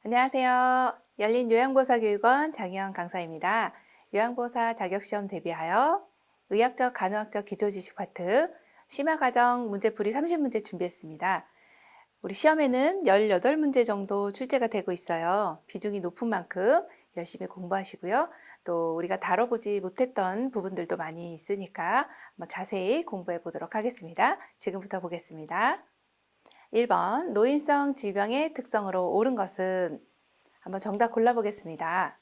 안녕하세요. 열린 요양보호사교육원 장희영 강사입니다. 요양보호사 자격시험 대비하여 의학적, 간호학적 기초지식 파트 심화과정 문제풀이 30문제 준비했습니다. 우리 시험에는 18문제 정도 출제가 되고 있어요. 비중이 높은 만큼 열심히 공부하시고요. 또 우리가 다뤄보지 못했던 부분들도 많이 있으니까 한번 자세히 공부해 보도록 하겠습니다. 지금부터 보겠습니다. 1번 노인성 질병의 특성으로 옳은 것은 한번 정답 골라보겠습니다.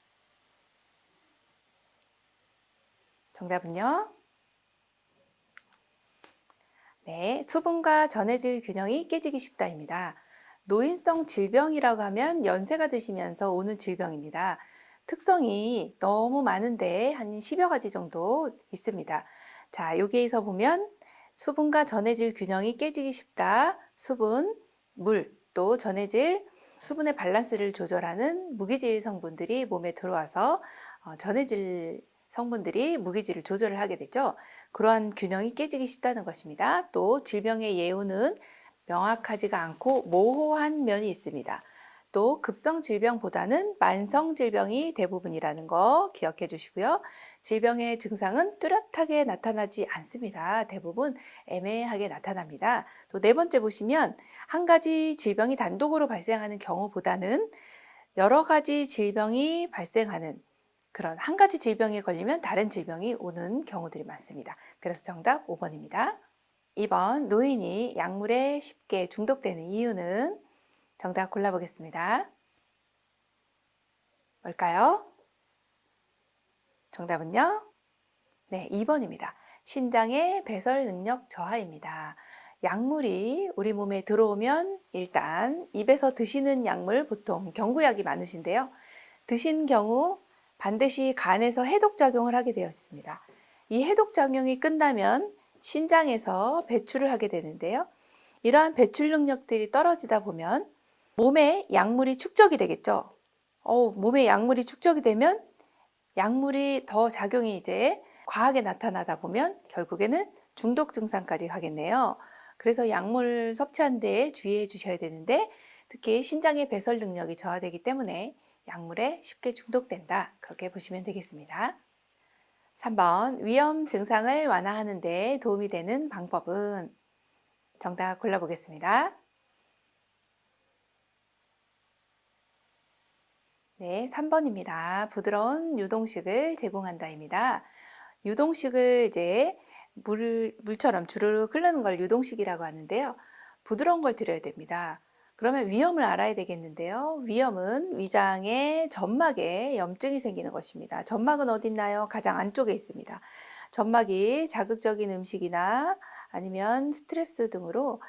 정답은요? 네, 수분과 전해질 균형이 깨지기 쉽다입니다. 노인성 질병이라고 하면 연세가 드시면서 오는 질병입니다. 특성이 너무 많은데 한 10여 가지 정도 있습니다. 자, 여기에서 보면 수분과 전해질 균형이 깨지기 쉽다. 수분, 물, 또 전해질, 수분의 밸런스를 조절하는 무기질 성분들이 몸에 들어와서 전해질 성분들이 무기질을 조절을 하게 되죠. 그러한 균형이 깨지기 쉽다는 것입니다. 또 질병의 예후는 명확하지가 않고 모호한 면이 있습니다. 또 급성 질병보다는 만성 질병이 대부분이라는 거 기억해 주시고요. 질병의 증상은 뚜렷하게 나타나지 않습니다. 대부분 애매하게 나타납니다. 또 네 번째 보시면 한 가지 질병이 단독으로 발생하는 경우보다는 여러 가지 질병이 발생하는 그런 한 가지 질병에 걸리면 다른 질병이 오는 경우들이 많습니다. 그래서 정답 5번입니다. 2번 노인이 약물에 쉽게 중독되는 이유는 정답 골라보겠습니다. 뭘까요? 정답은요? 네, 2번입니다. 신장의 배설 능력 저하입니다. 약물이 우리 몸에 들어오면 일단 입에서 드시는 약물 보통 경구약이 많으신데요. 드신 경우 반드시 간에서 해독작용을 하게 되었습니다. 이 해독작용이 끝나면 신장에서 배출을 하게 되는데요. 이러한 배출 능력들이 떨어지다 보면 몸에 약물이 축적이 되겠죠. 몸에 약물이 축적이 되면 약물이 더 작용이 이제 과하게 나타나다 보면 결국에는 중독 증상까지 가겠네요. 그래서 약물 섭취한 데에 주의해 주셔야 되는데 특히 신장의 배설 능력이 저하되기 때문에 약물에 쉽게 중독된다. 그렇게 보시면 되겠습니다. 3번 위험 증상을 완화하는 데 도움이 되는 방법은 정답 골라보겠습니다. 네, 3번입니다. 부드러운 유동식을 제공한다입니다. 유동식을 이제 물처럼 주르륵 흐르는 걸 유동식이라고 하는데요. 부드러운 걸 드려야 됩니다. 그러면 위험을 알아야 되겠는데요. 위험은 위장의 점막에 염증이 생기는 것입니다. 점막은 어디 있나요? 가장 안쪽에 있습니다. 점막이 자극적인 음식이나 아니면 스트레스 등으로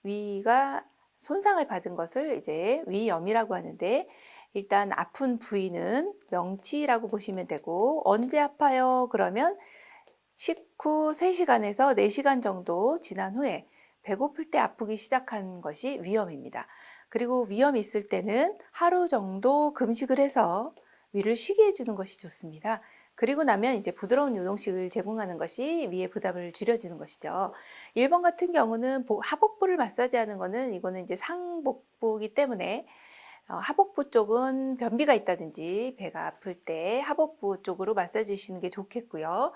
위가 손상을 받은 것을 이제 위염이라고 하는데 일단 아픈 부위는 명치라고 보시면 되고 언제 아파요? 그러면 식후 3시간에서 4시간 정도 지난 후에 배고플 때 아프기 시작한 것이 위염입니다. 그리고 위염이 있을 때는 하루 정도 금식을 해서 위를 쉬게 해주는 것이 좋습니다. 그리고 나면 이제 부드러운 유동식을 제공하는 것이 위의 부담을 줄여주는 것이죠. 1번 같은 경우는 하복부를 마사지하는 거는 이거는 이제 상복부이기 때문에 하복부 쪽은 변비가 있다든지 배가 아플 때 하복부 쪽으로 마사지 주시는 게 좋겠고요.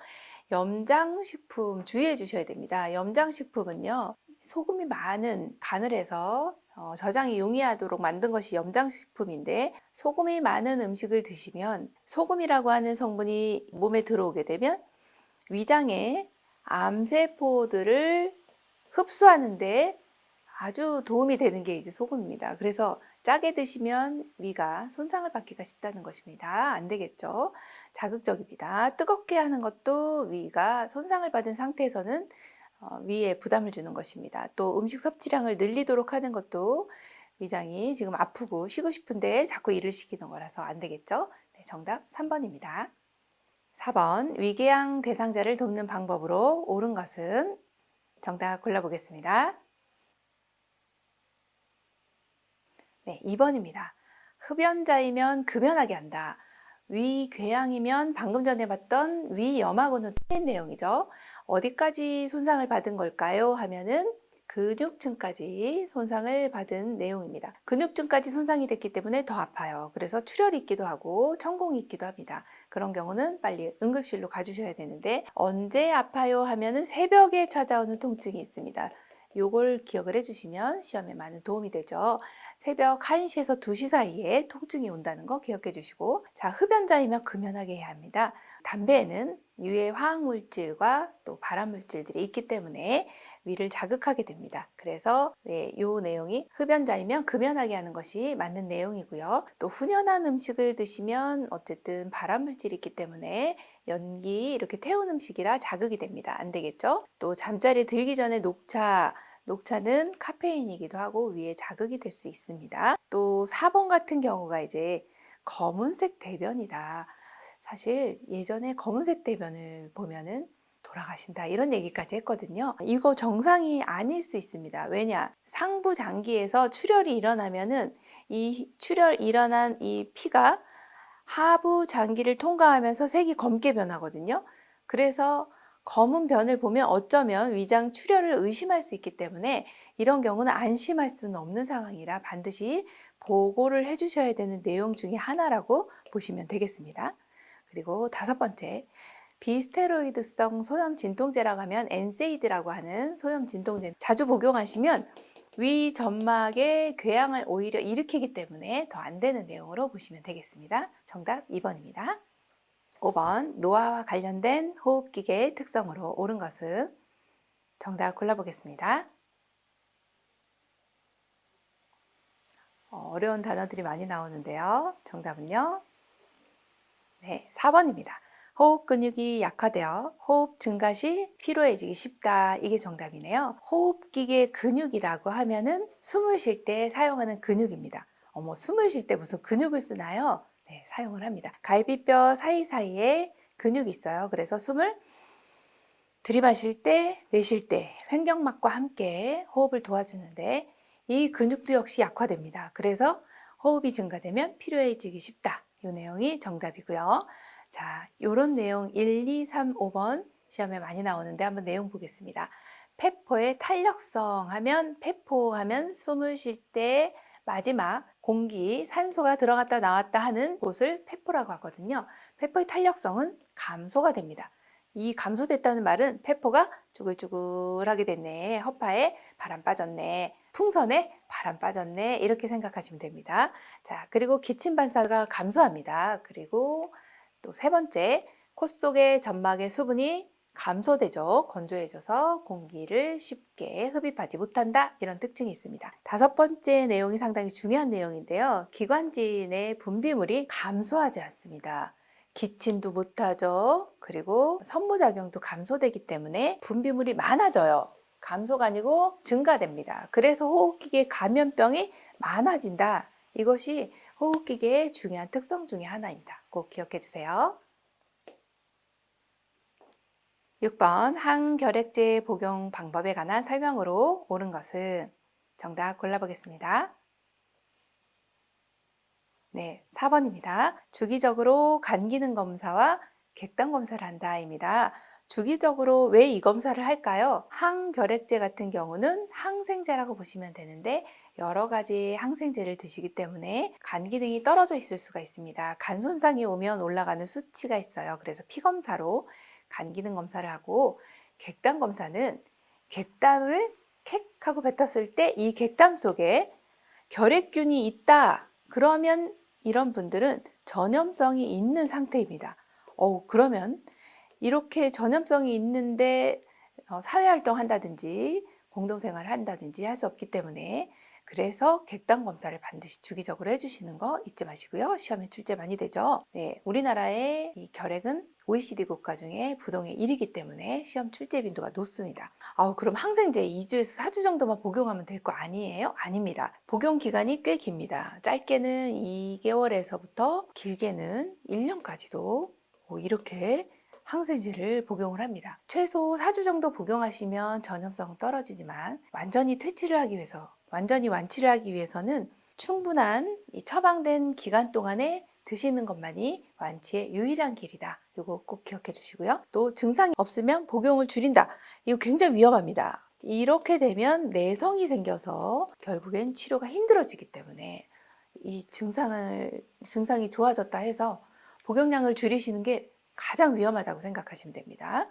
염장식품 주의해 주셔야 됩니다. 염장식품은요, 소금이 많은 간을 해서 저장이 용이하도록 만든 것이 염장식품인데 소금이 많은 음식을 드시면 소금이라고 하는 성분이 몸에 들어오게 되면 위장에 암세포들을 흡수하는데 아주 도움이 되는 게 이제 소금입니다. 그래서 짜게 드시면 위가 손상을 받기가 쉽다는 것입니다. 안 되겠죠. 자극적입니다. 뜨겁게 하는 것도 위가 손상을 받은 상태에서는 위에 부담을 주는 것입니다. 또 음식 섭취량을 늘리도록 하는 것도 위장이 지금 아프고 쉬고 싶은데 자꾸 일을 시키는 거라서 안 되겠죠. 네, 정답 3번입니다. 4번 위궤양 대상자를 돕는 방법으로 옳은 것은 정답 골라보겠습니다. 네, 2번입니다. 흡연자이면 금연하게 한다. 위궤양이면 방금 전에 봤던 위염하고는 틀린 내용이죠. 어디까지 손상을 받은 걸까요? 하면은 근육층까지 손상을 받은 내용입니다. 근육층까지 손상이 됐기 때문에 더 아파요. 그래서 출혈이 있기도 하고 천공이 있기도 합니다. 그런 경우는 빨리 응급실로 가주셔야 되는데 언제 아파요 하면은 새벽에 찾아오는 통증이 있습니다. 요걸 기억을 해주시면 시험에 많은 도움이 되죠. 새벽 1시에서 2시 사이에 통증이 온다는 거 기억해 주시고, 자, 흡연자이면 금연하게 해야 합니다. 담배에는 유해 화학물질과 또 발암물질들이 있기 때문에 위를 자극하게 됩니다. 그래서 이 내용이 흡연자이면 금연하게 하는 것이 맞는 내용이고요. 또 훈연한 음식을 드시면 어쨌든 발암물질이 있기 때문에 연기 이렇게 태운 음식이라 자극이 됩니다. 안 되겠죠? 또 잠자리에 들기 전에 녹차는 카페인이기도 하고 위에 자극이 될 수 있습니다. 또 4번 같은 경우가 이제 검은색 대변이다. 사실 예전에 검은색 대변을 보면은 돌아가신다 이런 얘기까지 했거든요. 이거 정상이 아닐 수 있습니다. 왜냐? 상부 장기에서 출혈이 일어나면은 이 출혈 일어난 이 피가 하부 장기를 통과하면서 색이 검게 변하거든요. 그래서 검은 변을 보면 어쩌면 위장 출혈을 의심할 수 있기 때문에 이런 경우는 안심할 수는 없는 상황이라 반드시 보고를 해주셔야 되는 내용 중에 하나라고 보시면 되겠습니다. 그리고 5번째, 비스테로이드성 소염 진통제라고 하면 엔세이드라고 하는 소염 진통제 자주 복용하시면 위 점막의 궤양을 오히려 일으키기 때문에 더 안 되는 내용으로 보시면 되겠습니다. 정답 2번입니다. 5번, 노화와 관련된 호흡기계의 특성으로 옳은 것은? 정답 골라보겠습니다. 어려운 단어들이 많이 나오는데요. 정답은요? 네, 4번입니다. 호흡 근육이 약화되어 호흡 증가 시 피로해지기 쉽다. 이게 정답이네요. 호흡기계 근육이라고 하면은 숨을 쉴 때 사용하는 근육입니다. 어머, 숨을 쉴 때 무슨 근육을 쓰나요? 네, 사용을 합니다. 갈비뼈 사이사이에 근육이 있어요. 그래서 숨을 들이마실 때, 내쉴 때 횡격막과 함께 호흡을 도와주는데 이 근육도 역시 약화됩니다. 그래서 호흡이 증가되면 피로해지기 쉽다. 이 내용이 정답이고요. 자, 요런 내용 1, 2, 3, 5번 시험에 많이 나오는데 한번 내용 보겠습니다. 페포의 탄력성 하면 페포 하면 숨을 쉴 때 마지막 공기, 산소가 들어갔다 나왔다 하는 곳을 페포라고 하거든요. 페포의 탄력성은 감소가 됩니다. 이 감소됐다는 말은 페포가 쭈글쭈글하게 됐네, 허파에 바람 빠졌네, 풍선에 바람 빠졌네, 이렇게 생각하시면 됩니다. 자, 그리고 기침 반사가 감소합니다. 그리고 또 3번째, 코 속의 점막의 수분이 감소되죠. 건조해져서 공기를 쉽게 흡입하지 못한다. 이런 특징이 있습니다. 5번째 내용이 상당히 중요한 내용인데요. 기관지의 분비물이 감소하지 않습니다. 기침도 못하죠. 그리고 선무작용도 감소되기 때문에 분비물이 많아져요. 감소가 아니고 증가됩니다. 그래서 호흡기계 감염병이 많아진다. 이것이 호흡기계의 중요한 특성 중에 하나입니다. 꼭 기억해 주세요. 6번, 항결핵제 복용 방법에 관한 설명으로 옳은 것은? 정답 골라보겠습니다. 네, 4번입니다. 주기적으로 간 기능 검사와 객단 검사를 한다입니다. 주기적으로 왜 이 검사를 할까요? 항결핵제 같은 경우는 항생제라고 보시면 되는데 여러 가지 항생제를 드시기 때문에 간 기능이 떨어져 있을 수가 있습니다. 간 손상이 오면 올라가는 수치가 있어요. 그래서 피 검사로 간 기능 검사를 하고, 객단 검사는 객담을 캑 하고 뱉었을 때 이 객담 속에 결핵균이 있다. 그러면 이런 분들은 전염성이 있는 상태입니다. 그러면 이렇게 전염성이 있는데 사회활동 한다든지 공동생활을 한다든지 할 수 없기 때문에, 그래서 객단 검사를 반드시 주기적으로 해주시는 거 잊지 마시고요. 시험에 출제 많이 되죠. 네, 우리나라의 이 결핵은 OECD 국가 중에 부동의 1위이기 때문에 시험 출제 빈도가 높습니다. 그럼 항생제 2주에서 4주 정도만 복용하면 될 거 아니에요? 아닙니다. 복용 기간이 꽤 깁니다. 짧게는 2개월에서부터 길게는 1년까지도 이렇게 항생제를 복용을 합니다. 최소 4주 정도 복용하시면 전염성은 떨어지지만 완전히 완치를 하기 위해서는 충분한 이 처방된 기간 동안에 드시는 것만이 완치의 유일한 길이다. 이거 꼭 기억해 주시고요. 또 증상이 없으면 복용을 줄인다. 이거 굉장히 위험합니다. 이렇게 되면 내성이 생겨서 결국엔 치료가 힘들어지기 때문에 이 증상이 좋아졌다 해서 복용량을 줄이시는 게 가장 위험하다고 생각하시면 됩니다.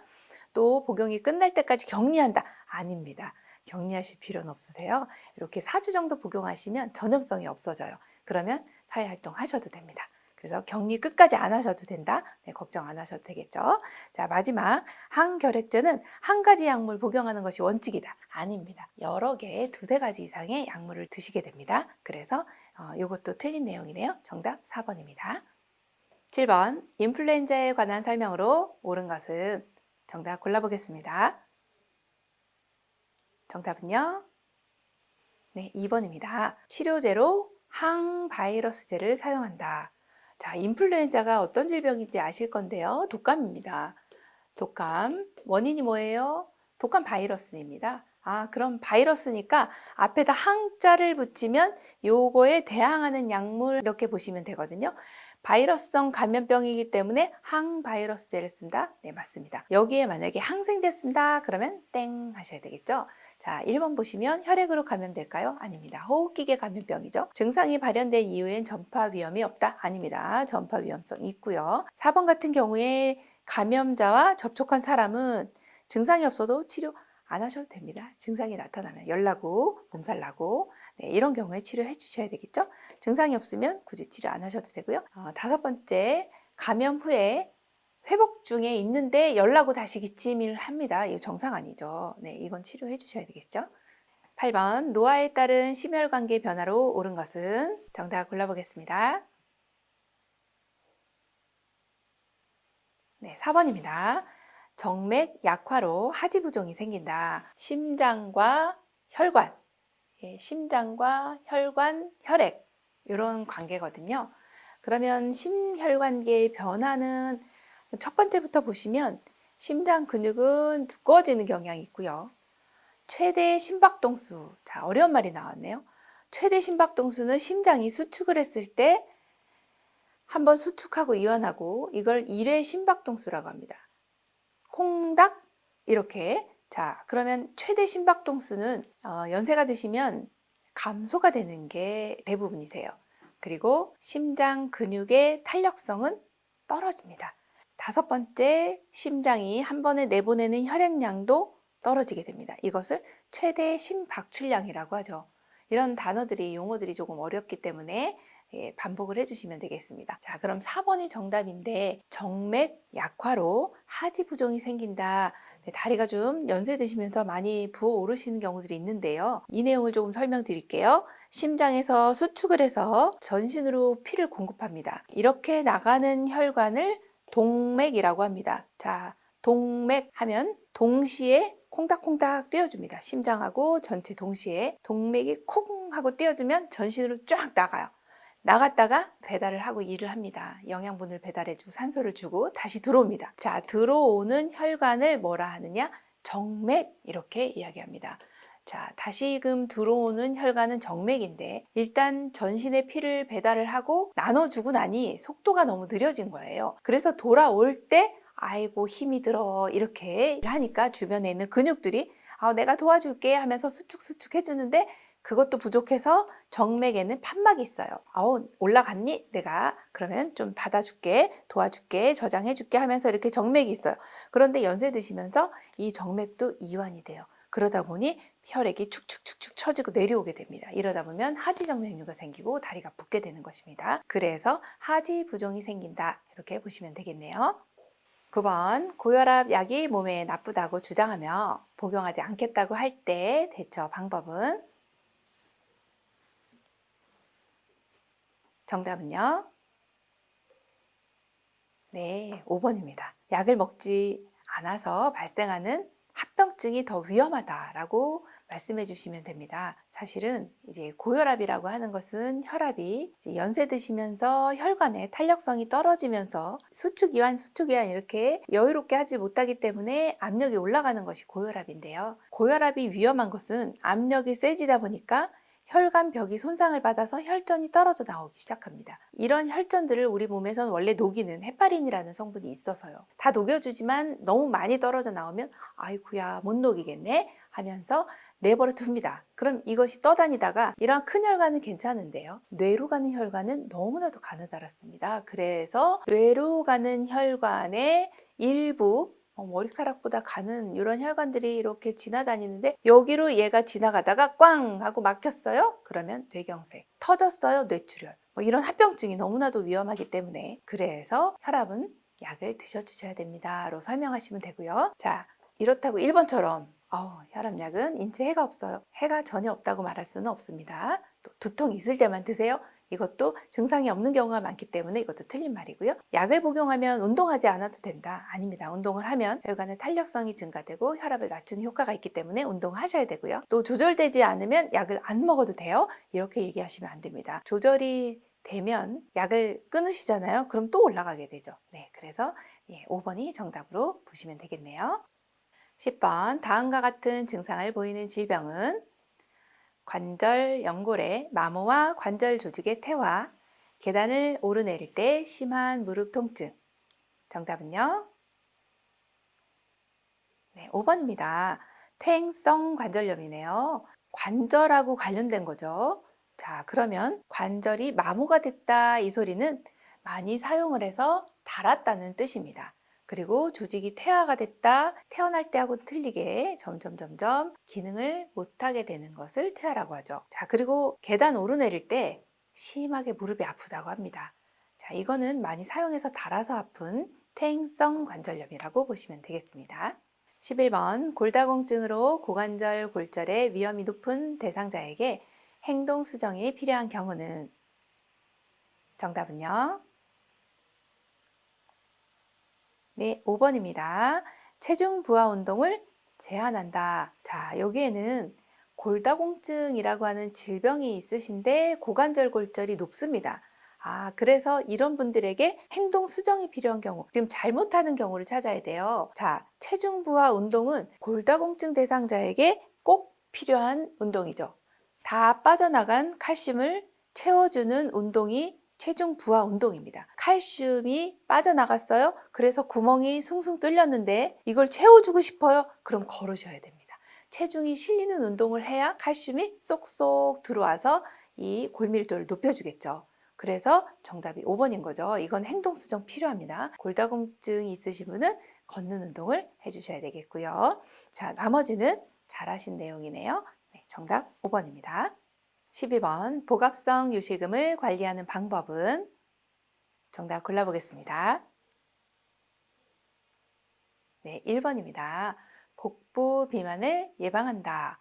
또 복용이 끝날 때까지 격리한다? 아닙니다. 격리하실 필요는 없으세요. 이렇게 4주 정도 복용하시면 전염성이 없어져요. 그러면 사회활동 하셔도 됩니다. 그래서 격리 끝까지 안 하셔도 된다? 네, 걱정 안 하셔도 되겠죠. 자, 마지막 항결핵제는 한 가지 약물 복용하는 것이 원칙이다. 아닙니다. 여러 개, 두세 가지 이상의 약물을 드시게 됩니다. 그래서 이것도 틀린 내용이네요. 정답 4번입니다. 7번 인플루엔자에 관한 설명으로 옳은 것은 정답 골라보겠습니다. 정답은요? 네, 2번입니다. 치료제로 항바이러스제를 사용한다. 자, 인플루엔자가 어떤 질병인지 아실 건데요. 독감입니다. 독감, 원인이 뭐예요? 독감 바이러스입니다. 아, 그럼 바이러스니까 앞에다 항자를 붙이면 요거에 대항하는 약물 이렇게 보시면 되거든요. 바이러스성 감염병이기 때문에 항바이러스제를 쓴다? 네, 맞습니다. 여기에 만약에 항생제 쓴다? 그러면 땡 하셔야 되겠죠? 자, 1번 보시면 혈액으로 감염될까요? 아닙니다. 호흡기계 감염병이죠. 증상이 발현된 이후엔 전파 위험이 없다? 아닙니다. 전파 위험성이 있고요. 4번 같은 경우에 감염자와 접촉한 사람은 증상이 없어도 치료 안 하셔도 됩니다. 증상이 나타나면 열나고 몸살나고 네, 이런 경우에 치료해 주셔야 되겠죠. 증상이 없으면 굳이 치료 안 하셔도 되고요. 5번째, 감염 후에 회복 중에 있는데 열나고 다시 기침을 합니다. 이거 정상 아니죠. 네, 이건 치료해 주셔야 되겠죠. 8번, 노화에 따른 심혈관계 변화로 옳은 것은 정답 골라보겠습니다. 네, 4번입니다. 정맥 약화로 하지부종이 생긴다. 심장과 혈관, 심장과 혈관, 혈액 이런 관계거든요. 그러면 심혈관계의 변화는 첫 번째부터 보시면 심장 근육은 두꺼워지는 경향이 있고요. 최대 심박동수, 자, 어려운 말이 나왔네요. 최대 심박동수는 심장이 수축을 했을 때 한번 수축하고 이완하고 이걸 1회 심박동수라고 합니다. 콩닥 이렇게. 자, 그러면 최대 심박동수는 연세가 드시면 감소가 되는 게 대부분이세요. 그리고 심장 근육의 탄력성은 떨어집니다. 5번째, 심장이 한 번에 내보내는 혈액량도 떨어지게 됩니다. 이것을 최대 심박출량이라고 하죠. 이런 단어들이, 용어들이 조금 어렵기 때문에 반복을 해주시면 되겠습니다. 자, 그럼 4번이 정답인데 정맥 약화로 하지부종이 생긴다. 네, 다리가 좀 연세 드시면서 많이 부어오르시는 경우들이 있는데요. 이 내용을 조금 설명드릴게요. 심장에서 수축을 해서 전신으로 피를 공급합니다. 이렇게 나가는 혈관을 동맥이라고 합니다. 자, 동맥 하면 동시에 콩닥콩닥 뛰어줍니다. 심장하고 전체 동시에 동맥이 콩 하고 뛰어주면 전신으로 쫙 나가요. 나갔다가 배달을 하고 일을 합니다. 영양분을 배달해주고 산소를 주고 다시 들어옵니다. 자, 들어오는 혈관을 뭐라 하느냐? 정맥 이렇게 이야기합니다. 자, 다시금 들어오는 혈관은 정맥인데 일단 전신에 피를 배달을 하고 나눠주고 나니 속도가 너무 느려진 거예요. 그래서 돌아올 때 아이고 힘이 들어 이렇게 하니까 주변에 있는 근육들이 내가 도와줄게 하면서 수축 해주는데 그것도 부족해서 정맥에는 판막이 있어요. 올라갔니? 내가 그러면 좀 받아줄게, 도와줄게, 저장해줄게 하면서 이렇게 정맥이 있어요. 그런데 연세 드시면서 이 정맥도 이완이 돼요. 그러다 보니 혈액이 축축축축 처지고 내려오게 됩니다. 이러다 보면 하지정맥류가 생기고 다리가 붓게 되는 것입니다. 그래서 하지부종이 생긴다. 이렇게 보시면 되겠네요. 9번, 고혈압 약이 몸에 나쁘다고 주장하며 복용하지 않겠다고 할 때 대처 방법은? 정답은요? 네, 5번입니다. 약을 먹지 않아서 발생하는 합병증이 더 위험하다라고 말씀해 주시면 됩니다. 사실은 이제 고혈압이라고 하는 것은 혈압이 이제 연세 드시면서 혈관의 탄력성이 떨어지면서 수축 이완 이렇게 여유롭게 하지 못하기 때문에 압력이 올라가는 것이 고혈압인데요. 고혈압이 위험한 것은 압력이 세지다 보니까 혈관벽이 손상을 받아서 혈전이 떨어져 나오기 시작합니다. 이런 혈전들을 우리 몸에서는 원래 녹이는 헤파린이라는 성분이 있어서요. 다 녹여주지만 너무 많이 떨어져 나오면 아이고야 못 녹이겠네 하면서 내버려 둡니다. 그럼 이것이 떠다니다가 이러한 큰 혈관은 괜찮은데요. 뇌로 가는 혈관은 너무나도 가느다랗습니다. 그래서 뇌로 가는 혈관의 일부 머리카락보다 가는 이런 혈관들이 이렇게 지나다니는데 여기로 얘가 지나가다가 꽝 하고 막혔어요. 그러면 뇌경색, 터졌어요. 뇌출혈. 이런 합병증이 너무나도 위험하기 때문에 그래서 혈압은 약을 드셔주셔야 됩니다.로 설명하시면 되고요. 자, 이렇다고 1번처럼 혈압약은 인체 해가 없어요. 해가 전혀 없다고 말할 수는 없습니다. 또 두통이 있을 때만 드세요. 이것도 증상이 없는 경우가 많기 때문에 이것도 틀린 말이고요. 약을 복용하면 운동하지 않아도 된다. 아닙니다. 운동을 하면 혈관의 탄력성이 증가되고 혈압을 낮추는 효과가 있기 때문에 운동을 하셔야 되고요. 또 조절되지 않으면 약을 안 먹어도 돼요. 이렇게 얘기하시면 안 됩니다. 조절이 되면 약을 끊으시잖아요. 그럼 또 올라가게 되죠. 네, 그래서 5번이 정답으로 보시면 되겠네요. 10번 다음과 같은 증상을 보이는 질병은 관절 연골의 마모와 관절 조직의 퇴화, 계단을 오르내릴 때 심한 무릎 통증. 정답은요? 네, 5번입니다. 퇴행성 관절염이네요. 관절하고 관련된 거죠. 자, 그러면 관절이 마모가 됐다 이 소리는 많이 사용을 해서 닳았다는 뜻입니다. 그리고 조직이 퇴화가 됐다, 태어날 때하고 틀리게 점점 기능을 못하게 되는 것을 퇴화라고 하죠. 자, 그리고 계단 오르내릴 때 심하게 무릎이 아프다고 합니다. 자, 이거는 많이 사용해서 닳아서 아픈 퇴행성 관절염이라고 보시면 되겠습니다. 11번 골다공증으로 고관절 골절의 위험이 높은 대상자에게 행동 수정이 필요한 경우는 정답은요? 네, 5번입니다. 체중 부하 운동을 제한한다. 자, 여기에는 골다공증이라고 하는 질병이 있으신데 고관절 골절이 높습니다. 그래서 이런 분들에게 행동 수정이 필요한 경우, 지금 잘못하는 경우를 찾아야 돼요. 자, 체중 부하 운동은 골다공증 대상자에게 꼭 필요한 운동이죠. 다 빠져나간 칼슘을 채워주는 운동이 체중 부하 운동입니다. 칼슘이 빠져나갔어요. 그래서 구멍이 숭숭 뚫렸는데 이걸 채워주고 싶어요. 그럼 걸으셔야 됩니다. 체중이 실리는 운동을 해야 칼슘이 쏙쏙 들어와서 이 골밀도를 높여주겠죠. 그래서 정답이 5번인 거죠. 이건 행동 수정 필요합니다. 골다공증이 있으신 분은 걷는 운동을 해주셔야 되겠고요. 자, 나머지는 잘하신 내용이네요. 네, 정답 5번입니다. 12번 복압성 요실금을 관리하는 방법은 정답 골라보겠습니다. 네, 1번입니다. 복부 비만을 예방한다.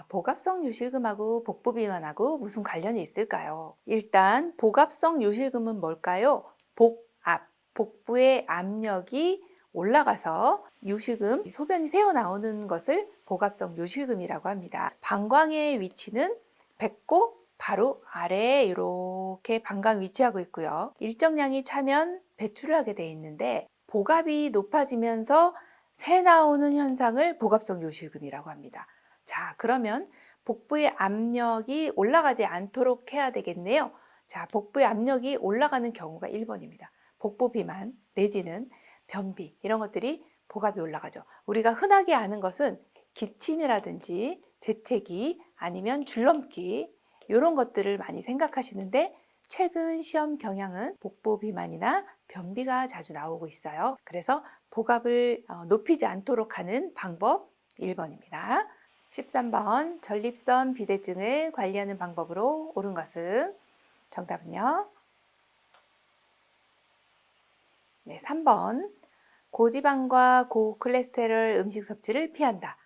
복압성 요실금하고 복부 비만하고 무슨 관련이 있을까요? 일단 복압성 요실금은 뭘까요? 복압, 복부의 압력이 올라가서 요실금, 소변이 새어나오는 것을 복압성 요실금이라고 합니다. 방광의 위치는 배꼽 바로 아래에 이렇게 방광 위치하고 있고요. 일정량이 차면 배출을 하게 돼 있는데 복압이 높아지면서 새 나오는 현상을 복압성 요실금이라고 합니다. 자, 그러면 복부의 압력이 올라가지 않도록 해야 되겠네요. 자, 복부의 압력이 올라가는 경우가 1번입니다. 복부 비만 내지는 변비 이런 것들이 복압이 올라가죠. 우리가 흔하게 아는 것은 기침이라든지 재채기 아니면 줄넘기 이런 것들을 많이 생각하시는데 최근 시험 경향은 복부 비만이나 변비가 자주 나오고 있어요. 그래서 복압을 높이지 않도록 하는 방법 1번입니다. 13번 전립선 비대증을 관리하는 방법으로 옳은 것은 정답은요? 네, 3번 고지방과 고콜레스테롤 음식 섭취를 피한다.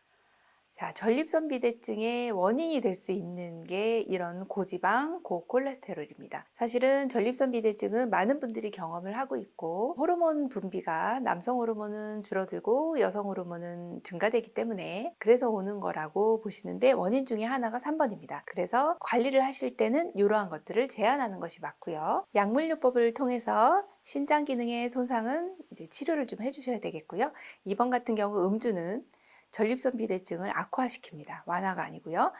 자, 전립선 비대증의 원인이 될 수 있는 게 이런 고지방, 고콜레스테롤입니다. 사실은 전립선 비대증은 많은 분들이 경험을 하고 있고 호르몬 분비가 남성 호르몬은 줄어들고 여성 호르몬은 증가되기 때문에 그래서 오는 거라고 보시는데 원인 중에 하나가 3번입니다. 그래서 관리를 하실 때는 이러한 것들을 제한하는 것이 맞고요. 약물요법을 통해서 신장 기능의 손상은 이제 치료를 좀 해주셔야 되겠고요. 2번 같은 경우 음주는 전립선 비대증을 악화시킵니다. 완화가 아니고요.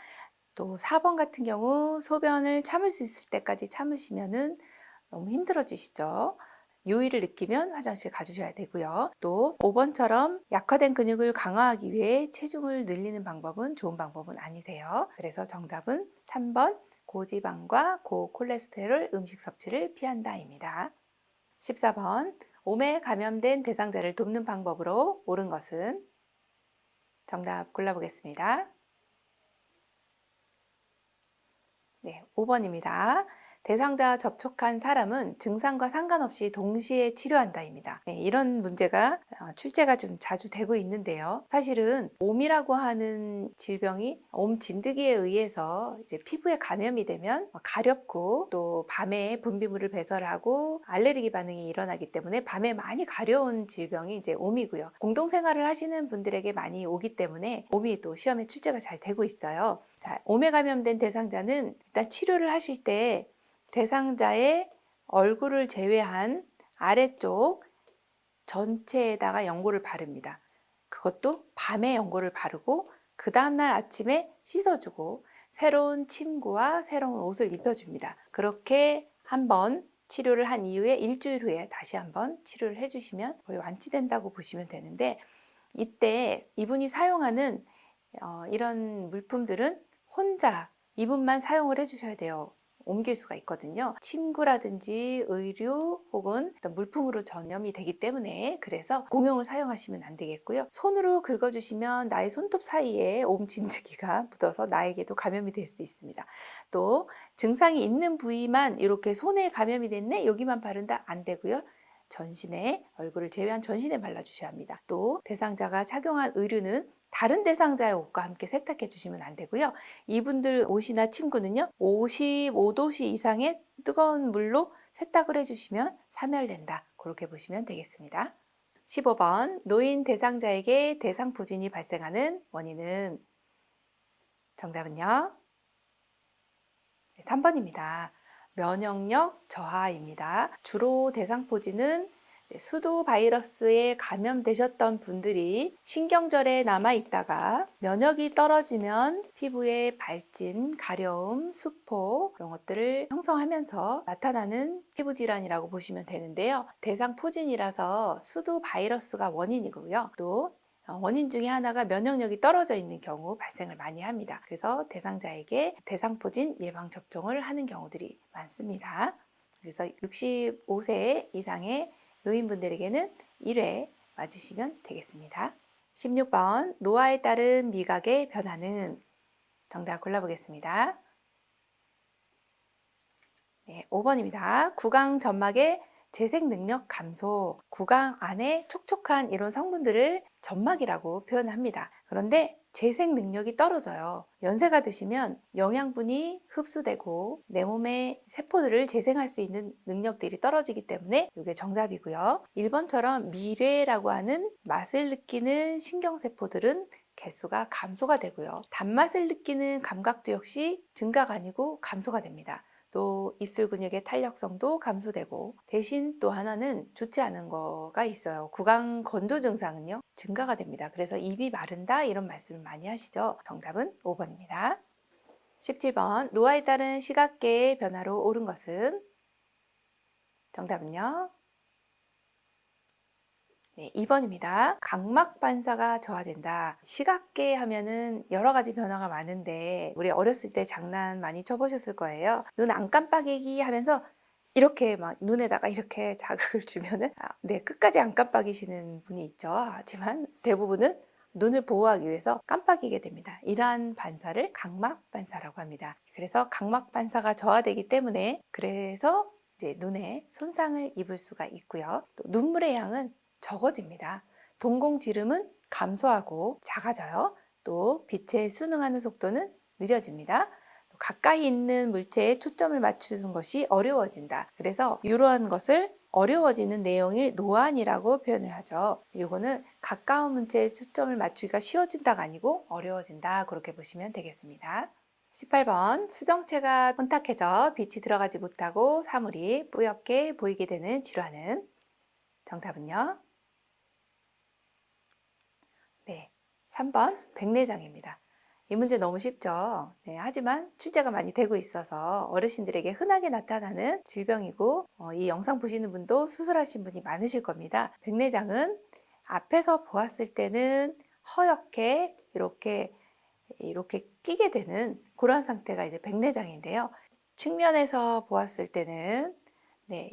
또 4번 같은 경우 소변을 참을 수 있을 때까지 참으시면은 너무 힘들어지시죠. 요일을 느끼면 화장실 가주셔야 되고요. 또 5번처럼 약화된 근육을 강화하기 위해 체중을 늘리는 방법은 좋은 방법은 아니세요. 그래서 정답은 3번 고지방과 고콜레스테롤 음식 섭취를 피한다입니다. 14번 몸에 감염된 대상자를 돕는 방법으로 옳은 것은? 정답 골라보겠습니다. 네, 5번입니다. 대상자 접촉한 사람은 증상과 상관없이 동시에 치료한다입니다. 네, 이런 문제가 출제가 좀 자주 되고 있는데요. 사실은 옴이라고 하는 질병이 옴 진드기에 의해서 이제 피부에 감염이 되면 가렵고 또 밤에 분비물을 배설하고 알레르기 반응이 일어나기 때문에 밤에 많이 가려운 질병이 이제 옴이고요. 공동생활을 하시는 분들에게 많이 오기 때문에 옴이 또 시험에 출제가 잘 되고 있어요. 자, 옴에 감염된 대상자는 일단 치료를 하실 때 대상자의 얼굴을 제외한 아래쪽 전체에다가 연고를 바릅니다. 그것도 밤에 연고를 바르고 그 다음날 아침에 씻어주고 새로운 침구와 새로운 옷을 입혀줍니다. 그렇게 한번 치료를 한 이후에 일주일 후에 다시 한번 치료를 해주시면 거의 완치된다고 보시면 되는데, 이때 이분이 사용하는 이런 물품들은 혼자 이분만 사용을 해주셔야 돼요. 옮길 수가 있거든요. 침구라든지 의류 혹은 어떤 물품으로 전염이 되기 때문에, 그래서 공용을 사용하시면 안 되겠고요. 손으로 긁어주시면 나의 손톱 사이에 옴 진드기가 묻어서 나에게도 감염이 될 수 있습니다. 또 증상이 있는 부위만 이렇게 손에 감염이 됐네 여기만 바른다 안 되고요. 전신에, 얼굴을 제외한 전신에 발라주셔야 합니다. 또 대상자가 착용한 의류는 다른 대상자의 옷과 함께 세탁해 주시면 안 되고요. 이분들 옷이나 침구는요 55도씨 이상의 뜨거운 물로 세탁을 해주시면 사멸된다, 그렇게 보시면 되겠습니다. 15번 노인 대상자에게 대상포진이 발생하는 원인은? 정답은요 3번입니다. 면역력 저하입니다. 주로 대상포진은 수두 바이러스에 감염되셨던 분들이 신경절에 남아 있다가 면역이 떨어지면 피부에 발진, 가려움, 수포 이런 것들을 형성하면서 나타나는 피부 질환이라고 보시면 되는데요. 대상포진이라서 수두 바이러스가 원인이고요. 또 원인 중에 하나가 면역력이 떨어져 있는 경우 발생을 많이 합니다. 그래서 대상자에게 대상포진 예방 접종을 하는 경우들이 많습니다. 그래서 65세 이상의 노인분들에게는 1회 맞으시면 되겠습니다. 16번 노화에 따른 미각의 변화는? 정답 골라보겠습니다. 네, 5번입니다. 구강 점막의 재생 능력 감소, 구강 안에 촉촉한 이런 성분들을 점막이라고 표현합니다. 그런데 재생 능력이 떨어져요. 연세가 드시면 영양분이 흡수되고 내 몸의 세포들을 재생할 수 있는 능력들이 떨어지기 때문에 이게 정답이고요. 1번처럼 미뢰라고 하는 맛을 느끼는 신경세포들은 개수가 감소가 되고요. 단맛을 느끼는 감각도 역시 증가가 아니고 감소가 됩니다. 또 입술 근육의 탄력성도 감소되고, 대신 또 하나는 좋지 않은 거가 있어요. 구강 건조 증상은요 증가가 됩니다. 그래서 입이 마른다 이런 말씀을 많이 하시죠. 정답은 5번입니다. 17번 노화에 따른 시각계의 변화로 옳은 것은? 정답은요 네, 2번입니다. 각막 반사가 저하된다. 시각계 하면은 여러 가지 변화가 많은데 우리 어렸을 때 장난 많이 쳐보셨을 거예요. 눈 안 깜빡이기 하면서 이렇게 막 눈에다가 이렇게 자극을 주면은 네, 끝까지 안 깜빡이시는 분이 있죠. 하지만 대부분은 눈을 보호하기 위해서 깜빡이게 됩니다. 이러한 반사를 각막 반사라고 합니다. 그래서 각막 반사가 저하되기 때문에 그래서 이제 눈에 손상을 입을 수가 있고요. 또 눈물의 양은 적어집니다. 동공지름은 감소하고 작아져요. 또 빛에 순응하는 속도는 느려집니다. 가까이 있는 물체에 초점을 맞추는 것이 어려워진다. 그래서 이러한 것을 어려워지는 내용을 노안이라고 표현을 하죠. 이거는 가까운 물체에 초점을 맞추기가 쉬워진다가 아니고 어려워진다, 그렇게 보시면 되겠습니다. 18번 수정체가 혼탁해져 빛이 들어가지 못하고 사물이 뿌옇게 보이게 되는 질환은? 정답은요? 네, 3번 백내장입니다. 이 문제 너무 쉽죠? 네, 하지만 출제가 많이 되고 있어서 어르신들에게 흔하게 나타나는 질병이고 이 영상 보시는 분도 수술하신 분이 많으실 겁니다. 백내장은 앞에서 보았을 때는 허옇게 이렇게 끼게 되는 그러한 상태가 이제 백내장인데요. 측면에서 보았을 때는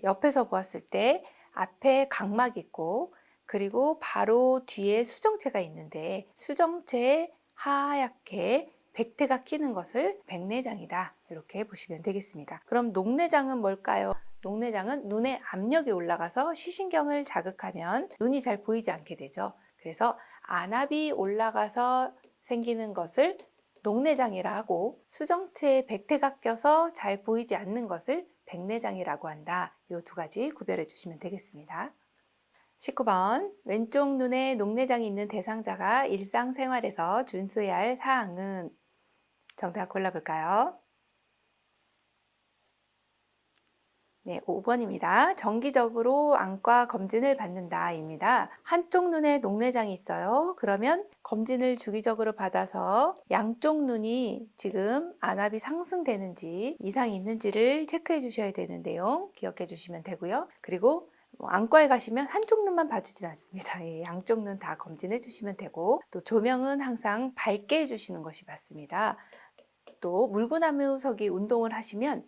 옆에서 보았을 때 앞에 각막이 있고 그리고 바로 뒤에 수정체가 있는데 수정체에 하얗게 백태가 끼는 것을 백내장이다. 이렇게 보시면 되겠습니다. 그럼 녹내장은 뭘까요? 녹내장은 눈에 압력이 올라가서 시신경을 자극하면 눈이 잘 보이지 않게 되죠. 그래서 안압이 올라가서 생기는 것을 녹내장이라 하고 수정체에 백태가 껴서 잘 보이지 않는 것을 백내장이라고 한다. 이 두 가지 구별해 주시면 되겠습니다. 19번 왼쪽 눈에 녹내장이 있는 대상자가 일상생활에서 준수해야 할 사항은 정답 골라볼까요? 네, 5번입니다. 정기적으로 안과 검진을 받는다입니다. 한쪽 눈에 녹내장이 있어요. 그러면 검진을 주기적으로 받아서 양쪽 눈이 지금 안압이 상승되는지 이상이 있는지를 체크해 주셔야 되는 내용 기억해 주시면 되고요. 그리고 안과에 가시면 한쪽 눈만 봐주진 않습니다. 예, 양쪽 눈 다 검진해 주시면 되고 또 조명은 항상 밝게 해주시는 것이 맞습니다. 또 물구나무서기 운동을 하시면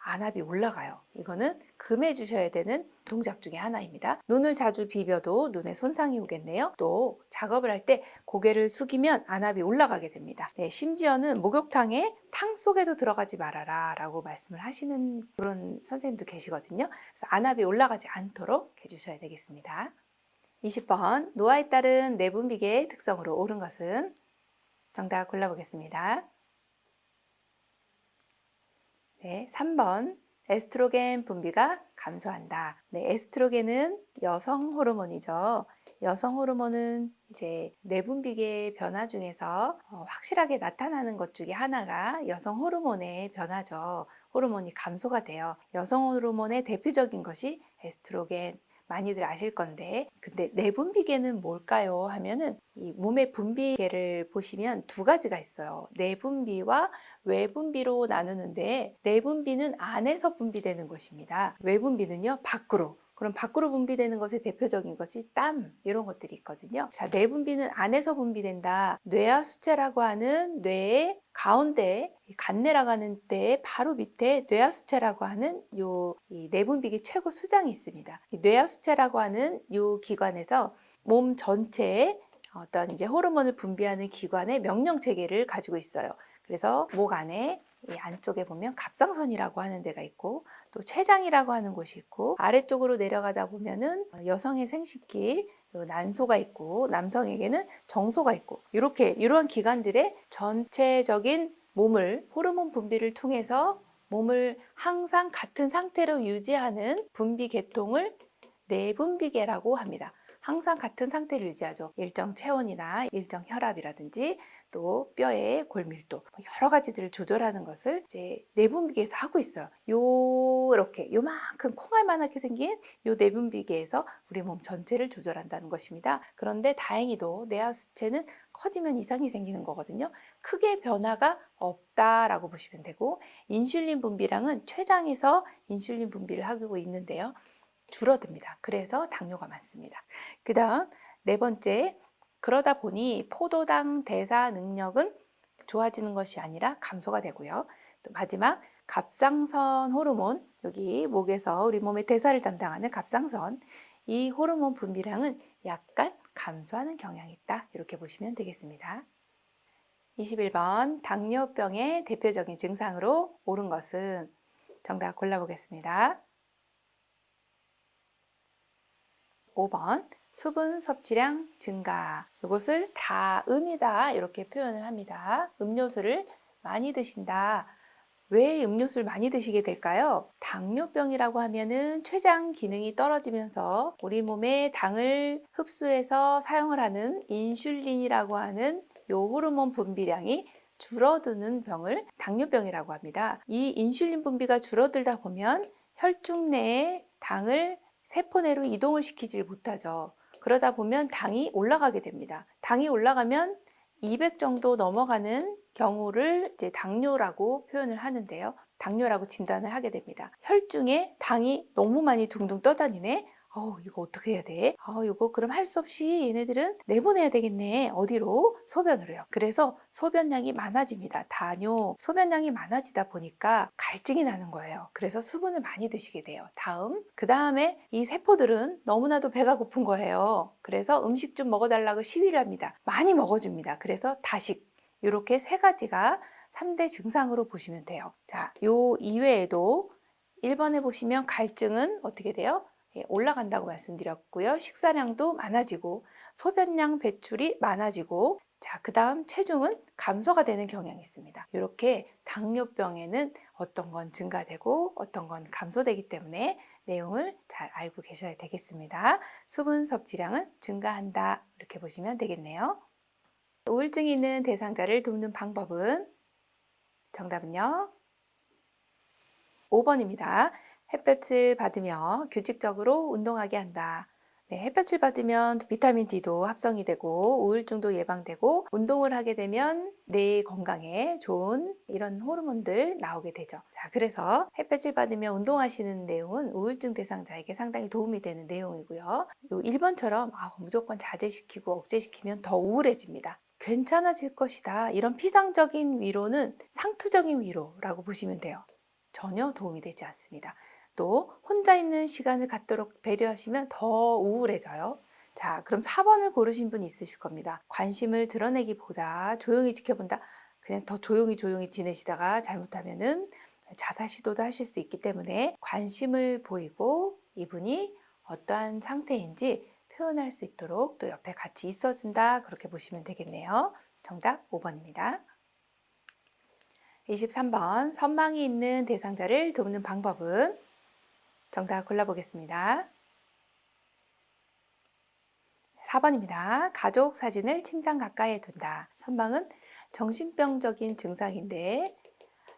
안압이 올라가요. 이거는 금해 주셔야 되는 동작 중에 하나입니다. 눈을 자주 비벼도 눈에 손상이 오겠네요. 또 작업을 할 때 고개를 숙이면 안압이 올라가게 됩니다. 네, 심지어는 목욕탕에 탕 속에도 들어가지 말아라 라고 말씀을 하시는 그런 선생님도 계시거든요. 그래서 안압이 올라가지 않도록 해주셔야 되겠습니다. 20번 노화에 따른 내분비계의 특성으로 옳은 것은? 정답 골라보겠습니다. 네, 3번 에스트로겐 분비가 감소한다. 네, 에스트로겐은 여성 호르몬이죠. 여성 호르몬은 이제 내분비계의 변화 중에서 확실하게 나타나는 것 중에 하나가 여성 호르몬의 변화죠. 호르몬이 감소가 돼요. 여성 호르몬의 대표적인 것이 에스트로겐, 많이들 아실 건데, 근데 내분비계는 뭘까요? 하면은 이 몸의 분비계를 보시면 두 가지가 있어요. 내분비와 외분비로 나누는데 내분비는 안에서 분비되는 것입니다. 외분비는요, 밖으로. 그럼 밖으로 분비되는 것의 대표적인 것이 땀 이런 것들이 있거든요. 자, 내분비는 안에서 분비된다. 뇌하수체라고 하는 뇌의 가운데 간내라고 하는 데에 바로 밑에 뇌하수체라고 하는 이 내분비계 최고 수장이 있습니다. 이 뇌하수체라고 하는 이 기관에서 몸 전체에 어떤 이제 호르몬을 분비하는 기관의 명령 체계를 가지고 있어요. 그래서 목 안에 이 안쪽에 보면 갑상선이라고 하는 데가 있고 또 췌장이라고 하는 곳이 있고 아래쪽으로 내려가다 보면은 여성의 생식기 난소가 있고 남성에게는 정소가 있고 이러한 기관들의 전체적인 몸을 호르몬 분비를 통해서 몸을 항상 같은 상태로 유지하는 분비 계통을 내분비계라고 합니다. 항상 같은 상태를 유지하죠. 일정 체온이나 일정 혈압이라든지 또 뼈의 골밀도 여러 가지들을 조절하는 것을 이제 내분비계에서 하고 있어요. 이렇게 요만큼 콩알만하게 생긴 요 내분비계에서 우리 몸 전체를 조절한다는 것입니다. 그런데 다행히도 뇌하수체는 커지면 이상이 생기는 거거든요. 크게 변화가 없다라고 보시면 되고 인슐린 분비량은 췌장에서 인슐린 분비를 하고 있는데요. 줄어듭니다. 그래서 당뇨가 많습니다. 그 다음 네 번째, 그러다 보니 포도당 대사 능력은 좋아지는 것이 아니라 감소가 되고요. 또 마지막 갑상선 호르몬, 여기 목에서 우리 몸의 대사를 담당하는 갑상선, 이 호르몬 분비량은 약간 감소하는 경향이 있다. 이렇게 보시면 되겠습니다. 21번 당뇨병의 대표적인 증상으로 옳은 것은? 정답 골라보겠습니다. 5번 수분 섭취량 증가. 이것을 다음이다 이렇게 표현을 합니다. 음료수를 많이 드신다. 왜 음료수를 많이 드시게 될까요? 당뇨병이라고 하면은 췌장 기능이 떨어지면서 우리 몸에 당을 흡수해서 사용을 하는 인슐린이라고 하는 요 호르몬 분비량이 줄어드는 병을 당뇨병이라고 합니다. 이 인슐린 분비가 줄어들다 보면 혈중 내에 당을 세포 내로 이동을 시키질 못하죠. 그러다 보면 당이 올라가게 됩니다. 당이 올라가면 200 정도 넘어가는 경우를 이제 당뇨라고 표현을 하는데요. 당뇨라고 진단을 하게 됩니다. 혈중에 당이 너무 많이 둥둥 떠다니네. 이거 어떻게 해야 돼? 이거 그럼 할 수 없이 얘네들은 내보내야 되겠네. 어디로? 소변으로요. 그래서 소변량이 많아집니다. 당뇨, 소변량이 많아지다 보니까 갈증이 나는 거예요. 그래서 수분을 많이 드시게 돼요. 그 다음에 이 세포들은 너무나도 배가 고픈 거예요. 그래서 음식 좀 먹어달라고 시위를 합니다. 많이 먹어줍니다. 그래서 다식. 이렇게 세 가지가 3대 증상으로 보시면 돼요. 자, 요 이외에도 1번에 보시면 갈증은 어떻게 돼요? 올라간다고 말씀드렸고요. 식사량도 많아지고 소변량 배출이 많아지고 자, 그 다음 체중은 감소가 되는 경향이 있습니다. 이렇게 당뇨병에는 어떤 건 증가되고 어떤 건 감소되기 때문에 내용을 잘 알고 계셔야 되겠습니다. 수분 섭취량은 증가한다. 이렇게 보시면 되겠네요. 우울증이 있는 대상자를 돕는 방법은 정답은요. 5번입니다. 햇볕을 받으며 규칙적으로 운동하게 한다. 네, 햇볕을 받으면 비타민 D도 합성이 되고 우울증도 예방되고 운동을 하게 되면 뇌 건강에 좋은 이런 호르몬들 나오게 되죠. 자, 그래서 햇볕을 받으며 운동하시는 내용은 우울증 대상자에게 상당히 도움이 되는 내용이고요. 요 1번처럼 무조건 자제시키고 억제시키면 더 우울해집니다. 괜찮아질 것이다. 이런 피상적인 위로는 상투적인 위로라고 보시면 돼요. 전혀 도움이 되지 않습니다. 또 혼자 있는 시간을 갖도록 배려하시면 더 우울해져요. 자, 그럼 4번을 고르신 분 있으실 겁니다. 관심을 드러내기보다 조용히 지켜본다. 그냥 더 조용히 지내시다가 잘못하면은 자살 시도도 하실 수 있기 때문에 관심을 보이고 이분이 어떠한 상태인지 표현할 수 있도록 또 옆에 같이 있어준다. 그렇게 보시면 되겠네요. 정답 5번입니다. 23번 선망이 있는 대상자를 돕는 방법은 정답 골라보겠습니다. 4번입니다. 가족 사진을 침상 가까이에 둔다. 선망은 정신병적인 증상인데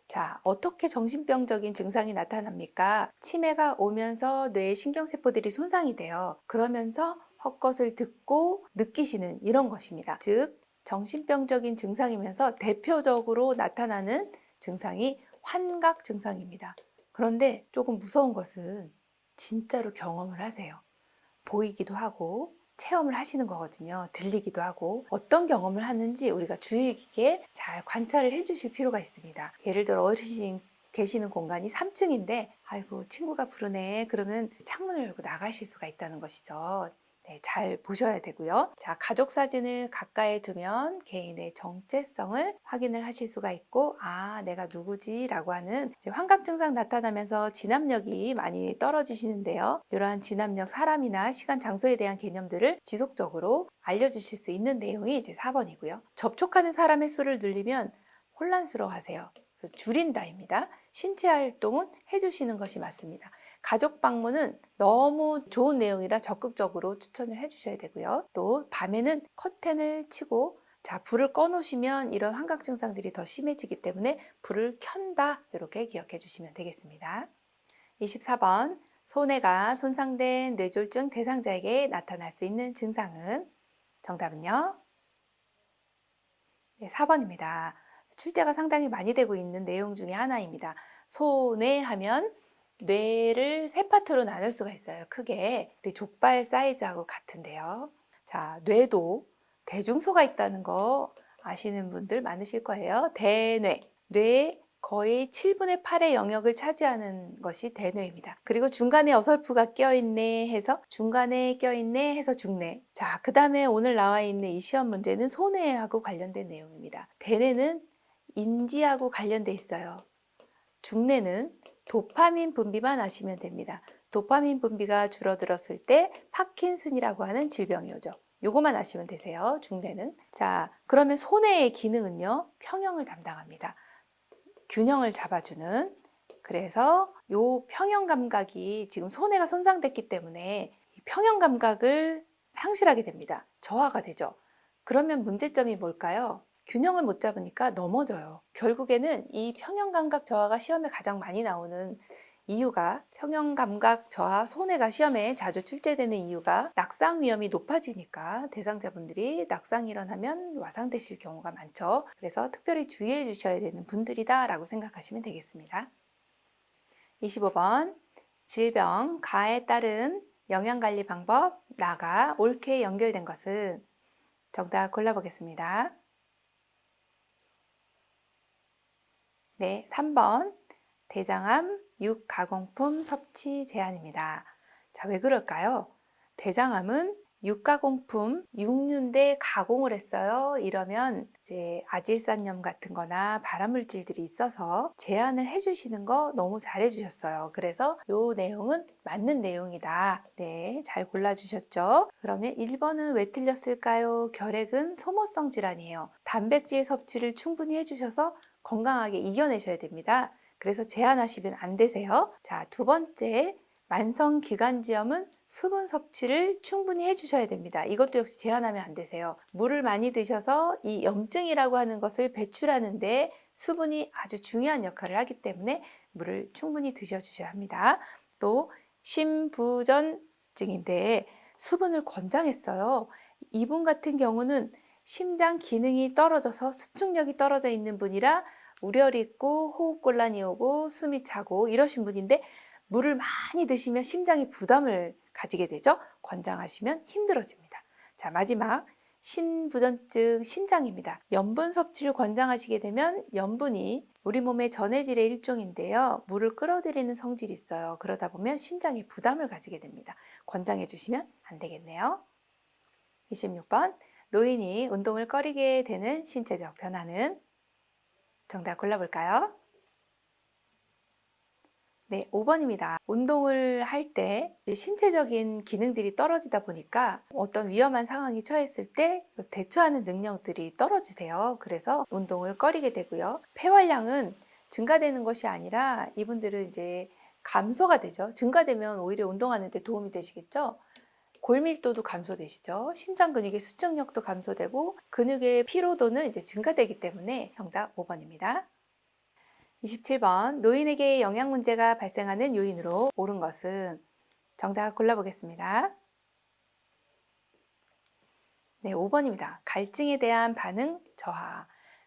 자, 어떻게 정신병적인 증상이 나타납니까? 치매가 오면서 뇌의 신경세포들이 손상이 돼요. 그러면서 헛것을 듣고 느끼시는 이런 것입니다. 즉, 정신병적인 증상이면서 대표적으로 나타나는 증상이 환각 증상입니다. 그런데 조금 무서운 것은 진짜로 경험을 하세요. 보이기도 하고 체험을 하시는 거거든요. 들리기도 하고 어떤 경험을 하는지 우리가 주의 깊게 잘 관찰을 해주실 필요가 있습니다. 예를 들어 어르신 계시는 공간이 3층인데 아이고 친구가 부르네 그러면 창문을 열고 나가실 수가 있다는 것이죠. 네, 잘 보셔야 되고요. 자, 가족 사진을 가까이 두면 개인의 정체성을 확인을 하실 수가 있고 내가 누구지? 라고 하는 환각 증상 나타나면서 진압력이 많이 떨어지시는데요. 이러한 진압력, 사람이나 시간, 장소에 대한 개념들을 지속적으로 알려주실 수 있는 내용이 이제 4번이고요. 접촉하는 사람의 수를 늘리면 혼란스러워 하세요. 줄인다입니다. 신체 활동은 해주시는 것이 맞습니다. 가족 방문은 너무 좋은 내용이라 적극적으로 추천을 해주셔야 되고요. 또 밤에는 커튼을 치고 자, 불을 꺼놓으시면 이런 환각 증상들이 더 심해지기 때문에 불을 켠다 이렇게 기억해 주시면 되겠습니다. 24번 손해가 손상된 뇌졸중 대상자에게 나타날 수 있는 증상은 정답은요? 네, 4번입니다. 출제가 상당히 많이 되고 있는 내용 중에 하나입니다. 손해하면 뇌를 세 파트로 나눌 수가 있어요. 크게 우리 족발 사이즈하고 같은데요. 자, 뇌도 대중소가 있다는 거 아시는 분들 많으실 거예요. 대뇌, 뇌 거의 7분의 8의 영역을 차지하는 것이 대뇌입니다. 그리고 중간에 어설프가 껴있네 해서 중간에 껴있네 해서 중뇌. 자, 그 다음에 오늘 나와 있는 이 시험 문제는 손뇌하고 관련된 내용입니다. 대뇌는 인지하고 관련돼 있어요. 중뇌는 도파민 분비만 아시면 됩니다. 도파민 분비가 줄어들었을 때 파킨슨이라고 하는 질병이 오죠. 요거만 아시면 되세요. 중뇌는. 자, 그러면 손해의 기능은요. 평형을 담당합니다. 균형을 잡아주는. 그래서 요 평형 감각이 지금 손해가 손상됐기 때문에 평형 감각을 상실하게 됩니다. 저하가 되죠. 그러면 문제점이 뭘까요? 균형을 못 잡으니까 넘어져요. 결국에는 이 평형 감각 저하가 시험에 가장 많이 나오는 이유가 평형감각 저하 손해가 시험에 자주 출제되는 이유가 낙상 위험이 높아지니까 대상자분들이 낙상이 일어나면 와상되실 경우가 많죠. 그래서 특별히 주의해 주셔야 되는 분들이다 라고 생각하시면 되겠습니다. 25번 질병, 가에 따른 영양관리 방법, 나가 옳게 연결된 것은 정답 골라보겠습니다. 네, 3번 대장암 육가공품 섭취 제한입니다. 자, 왜 그럴까요? 대장암은 육가공품, 육류인데 가공을 했어요. 이러면 이제 아질산염 같은 거나 발암물질들이 있어서 제한을 해주시는 거 너무 잘해주셨어요. 그래서 이 내용은 맞는 내용이다. 네, 잘 골라주셨죠? 그러면 1번은 왜 틀렸을까요? 결핵은 소모성 질환이에요. 단백질 섭취를 충분히 해주셔서 건강하게 이겨내셔야 됩니다. 그래서 제한하시면 안 되세요. 자, 두 번째, 만성기관지염은 수분 섭취를 충분히 해주셔야 됩니다. 이것도 역시 제한하면 안 되세요. 물을 많이 드셔서 이 염증이라고 하는 것을 배출하는데 수분이 아주 중요한 역할을 하기 때문에 물을 충분히 드셔주셔야 합니다. 또 심부전증인데 수분을 권장했어요. 이분 같은 경우는 심장 기능이 떨어져서 수축력이 떨어져 있는 분이라 우려를 있고 호흡곤란이 오고 숨이 차고 이러신 분인데 물을 많이 드시면 심장이 부담을 가지게 되죠. 권장하시면 힘들어집니다. 자, 마지막 신부전증 신장입니다. 염분 섭취를 권장하시게 되면 염분이 우리 몸의 전해질의 일종인데요. 물을 끌어들이는 성질이 있어요. 그러다 보면 신장에 부담을 가지게 됩니다. 권장해 주시면 안 되겠네요. 26번 노인이 운동을 꺼리게 되는 신체적 변화는 정답 골라볼까요? 네, 5번입니다. 운동을 할 때 신체적인 기능들이 떨어지다 보니까 어떤 위험한 상황에 처했을 때 대처하는 능력들이 떨어지세요. 그래서 운동을 꺼리게 되고요. 폐활량은 증가되는 것이 아니라 이분들은 이제 감소가 되죠. 증가되면 오히려 운동하는 데 도움이 되시겠죠. 골밀도도 감소되시죠. 심장 근육의 수축력도 감소되고 근육의 피로도는 이제 증가되기 때문에 정답 5번입니다. 27번 노인에게 영양 문제가 발생하는 요인으로 옳은 것은 정답 골라보겠습니다. 네, 5번입니다. 갈증에 대한 반응 저하.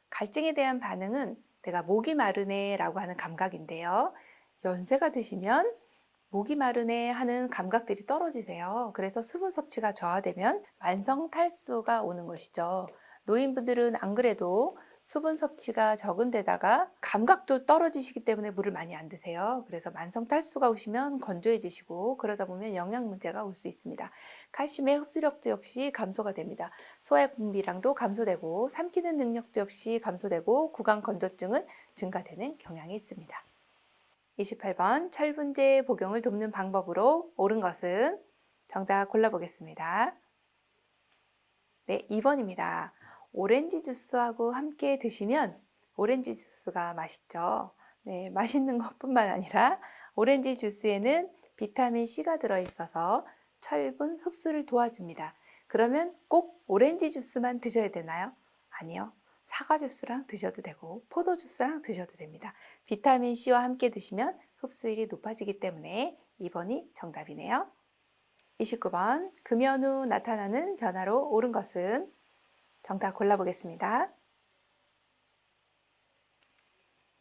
갈증에 대한 반응은 내가 목이 마르네 라고 하는 감각인데요. 연세가 드시면 목이 마르네 하는 감각들이 떨어지세요. 그래서 수분 섭취가 저하되면 만성 탈수가 오는 것이죠. 노인분들은 안 그래도 수분 섭취가 적은 데다가 감각도 떨어지시기 때문에 물을 많이 안 드세요. 그래서 만성 탈수가 오시면 건조해지시고 그러다 보면 영양 문제가 올 수 있습니다. 칼슘의 흡수력도 역시 감소가 됩니다. 소화 분비량도 감소되고 삼키는 능력도 역시 감소되고 구강 건조증은 증가되는 경향이 있습니다. 28번 철분제 복용을 돕는 방법으로 옳은 것은 정답 골라보겠습니다. 네, 2번입니다. 오렌지 주스하고 함께 드시면 오렌지 주스가 맛있죠. 네, 맛있는 것뿐만 아니라 오렌지 주스에는 비타민 C가 들어있어서 철분 흡수를 도와줍니다. 그러면 꼭 오렌지 주스만 드셔야 되나요? 아니요. 사과 주스랑 드셔도 되고 포도 주스랑 드셔도 됩니다. 비타민 C와 함께 드시면 흡수율이 높아지기 때문에 2번이 정답이네요. 29번 금연 후 나타나는 변화로 옳은 것은 정답 골라보겠습니다.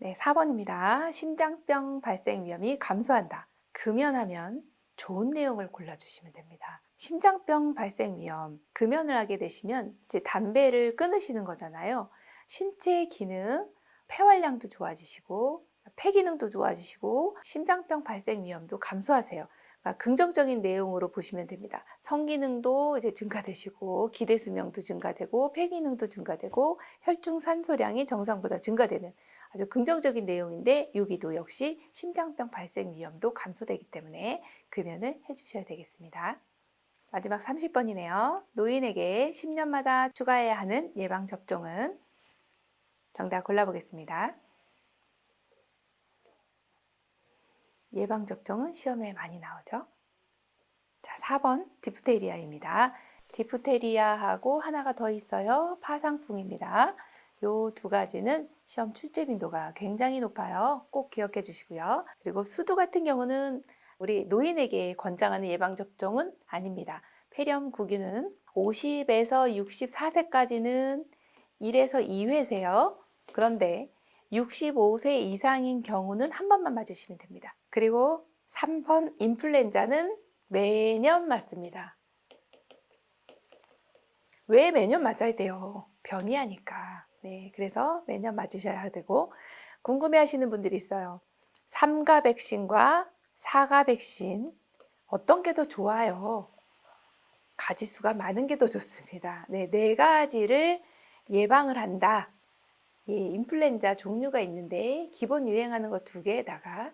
네, 4번입니다. 심장병 발생 위험이 감소한다. 금연하면 좋은 내용을 골라주시면 됩니다. 심장병 발생 위험, 금연을 하게 되시면 이제 담배를 끊으시는 거잖아요. 신체 기능, 폐활량도 좋아지시고 폐 기능도 좋아지시고 심장병 발생 위험도 감소하세요. 그러니까 긍정적인 내용으로 보시면 됩니다. 성기능도 이제 증가되시고 기대 수명도 증가되고 폐 기능도 증가되고 혈중 산소량이 정상보다 증가되는 아주 긍정적인 내용인데 여기도 역시 심장병 발생 위험도 감소되기 때문에 금연을 해주셔야 되겠습니다. 마지막 30번이네요. 노인에게 10년마다 추가해야 하는 예방접종은 정답 골라보겠습니다. 예방접종은 시험에 많이 나오죠. 자, 4번 디프테리아입니다. 디프테리아하고 하나가 더 있어요. 파상풍입니다. 요 두 가지는 시험 출제 빈도가 굉장히 높아요. 꼭 기억해 주시고요. 그리고 수두 같은 경우는 우리 노인에게 권장하는 예방접종은 아닙니다. 폐렴 구균은 50에서 64세까지는 1에서 2회세요. 그런데 65세 이상인 경우는 한 번만 맞으시면 됩니다. 그리고 3번 인플루엔자는 매년 맞습니다. 왜 매년 맞아야 돼요? 변이하니까. 네, 그래서 매년 맞으셔야 되고, 궁금해 하시는 분들이 있어요. 3가 백신과 4가 백신, 어떤 게 더 좋아요? 가지수가 많은 게 더 좋습니다. 네, 네 가지를 예방을 한다. 예, 인플루엔자 종류가 있는데, 기본 유행하는 거 두 개에다가,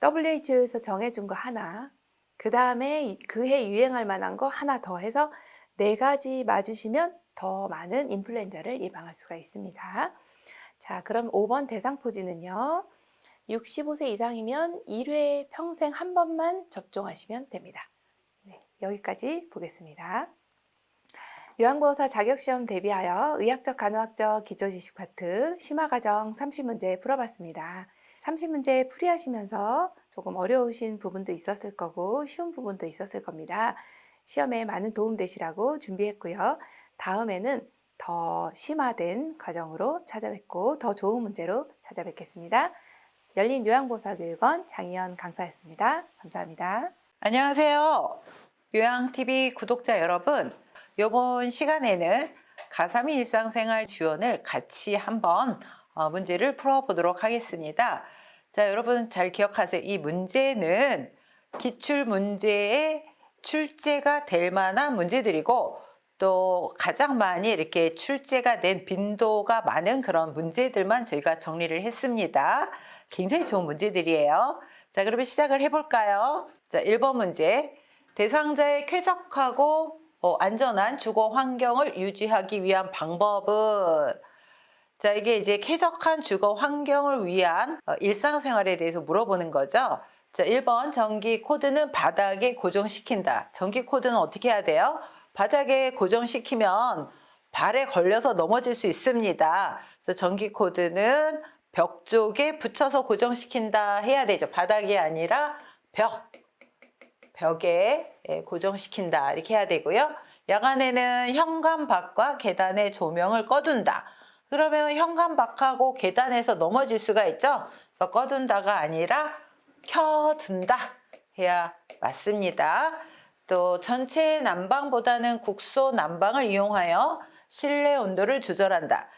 WHO에서 정해준 거 하나, 그 다음에 그해 유행할 만한 거 하나 더 해서 네 가지 맞으시면 더 많은 인플루엔자를 예방할 수가 있습니다. 자, 그럼 5번 대상포진은요. 65세 이상이면 1회 평생 한 번만 접종하시면 됩니다. 네, 여기까지 보겠습니다. 요양보호사 자격시험 대비하여 의학적 간호학적 기초지식 파트 심화과정 30문제 풀어봤습니다. 30문제 풀이하시면서 조금 어려우신 부분도 있었을 거고 쉬운 부분도 있었을 겁니다. 시험에 많은 도움 되시라고 준비했고요. 다음에는 더 심화된 과정으로 찾아뵙고 더 좋은 문제로 찾아뵙겠습니다. 열린 요양보호사교육원 장희연 강사였습니다. 감사합니다. 안녕하세요. 요양TV 구독자 여러분. 이번 시간에는 가3이 일상생활 지원을 같이 한번 문제를 풀어보도록 하겠습니다. 자, 여러분 잘 기억하세요. 이 문제는 기출문제에 출제가 될 만한 문제들이고 또 가장 많이 이렇게 출제가 된 빈도가 많은 그런 문제들만 저희가 정리를 했습니다. 굉장히 좋은 문제들이에요. 자, 그러면 시작을 해볼까요? 자, 1번 문제. 대상자의 쾌적하고 안전한 주거 환경을 유지하기 위한 방법은? 자, 이게 이제 쾌적한 주거 환경을 위한 일상생활에 대해서 물어보는 거죠. 자, 1번 전기 코드는 바닥에 고정시킨다. 전기 코드는 어떻게 해야 돼요? 바닥에 고정시키면 발에 걸려서 넘어질 수 있습니다. 그래서 전기 코드는 벽 쪽에 붙여서 고정시킨다 해야 되죠. 바닥이 아니라 벽에 고정시킨다 이렇게 해야 되고요. 야간에는 현관밖과 계단의 조명을 꺼둔다. 그러면 현관밖하고 계단에서 넘어질 수가 있죠. 그래서 꺼둔다가 아니라 켜둔다 해야 맞습니다. 또 전체 난방보다는 국소 난방을 이용하여 실내 온도를 조절한다.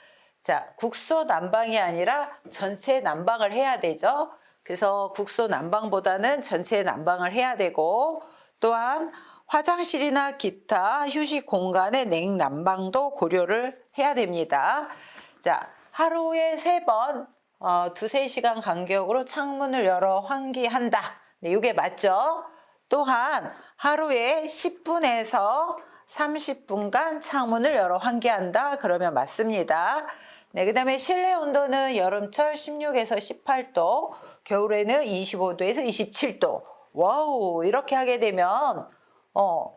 자, 국소 난방이 아니라 전체 난방을 해야 되죠. 그래서 국소 난방보다는 전체 난방을 해야 되고 또한 화장실이나 기타 휴식 공간의 냉난방도 고려를 해야 됩니다. 자, 하루에 3번 두세 시간 간격으로 창문을 열어 환기한다. 네, 이게 맞죠? 또한 하루에 10분에서 30분간 창문을 열어 환기한다. 그러면 맞습니다. 네, 그 다음에 실내 온도는 여름철 16에서 18도, 겨울에는 25도에서 27도. 와우, 이렇게 하게 되면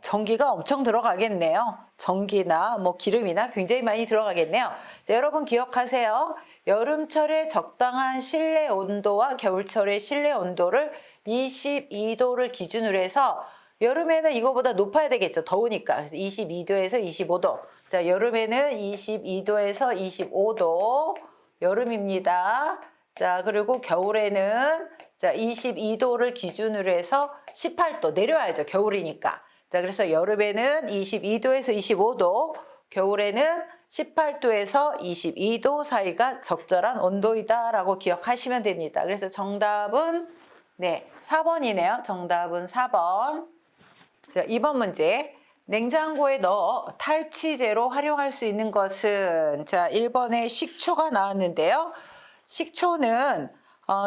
전기가 엄청 들어가겠네요. 전기나 뭐 기름이나 굉장히 많이 들어가겠네요. 자, 여러분 기억하세요. 여름철에 적당한 실내 온도와 겨울철의 실내 온도를 22도를 기준으로 해서 여름에는 이거보다 높아야 되겠죠. 더우니까. 그래서 22도에서 25도. 자, 여름에는 22도에서 25도. 여름입니다. 자, 그리고 겨울에는 자, 22도를 기준으로 해서 18도 내려와야죠. 겨울이니까. 자, 그래서 여름에는 22도에서 25도, 겨울에는 18도에서 22도 사이가 적절한 온도이다라고 기억하시면 됩니다. 그래서 정답은 네, 4번이네요. 정답은 4번. 자, 2번 문제. 냉장고에 넣어 탈취제로 활용할 수 있는 것은? 자, 1번에 식초가 나왔는데요. 식초는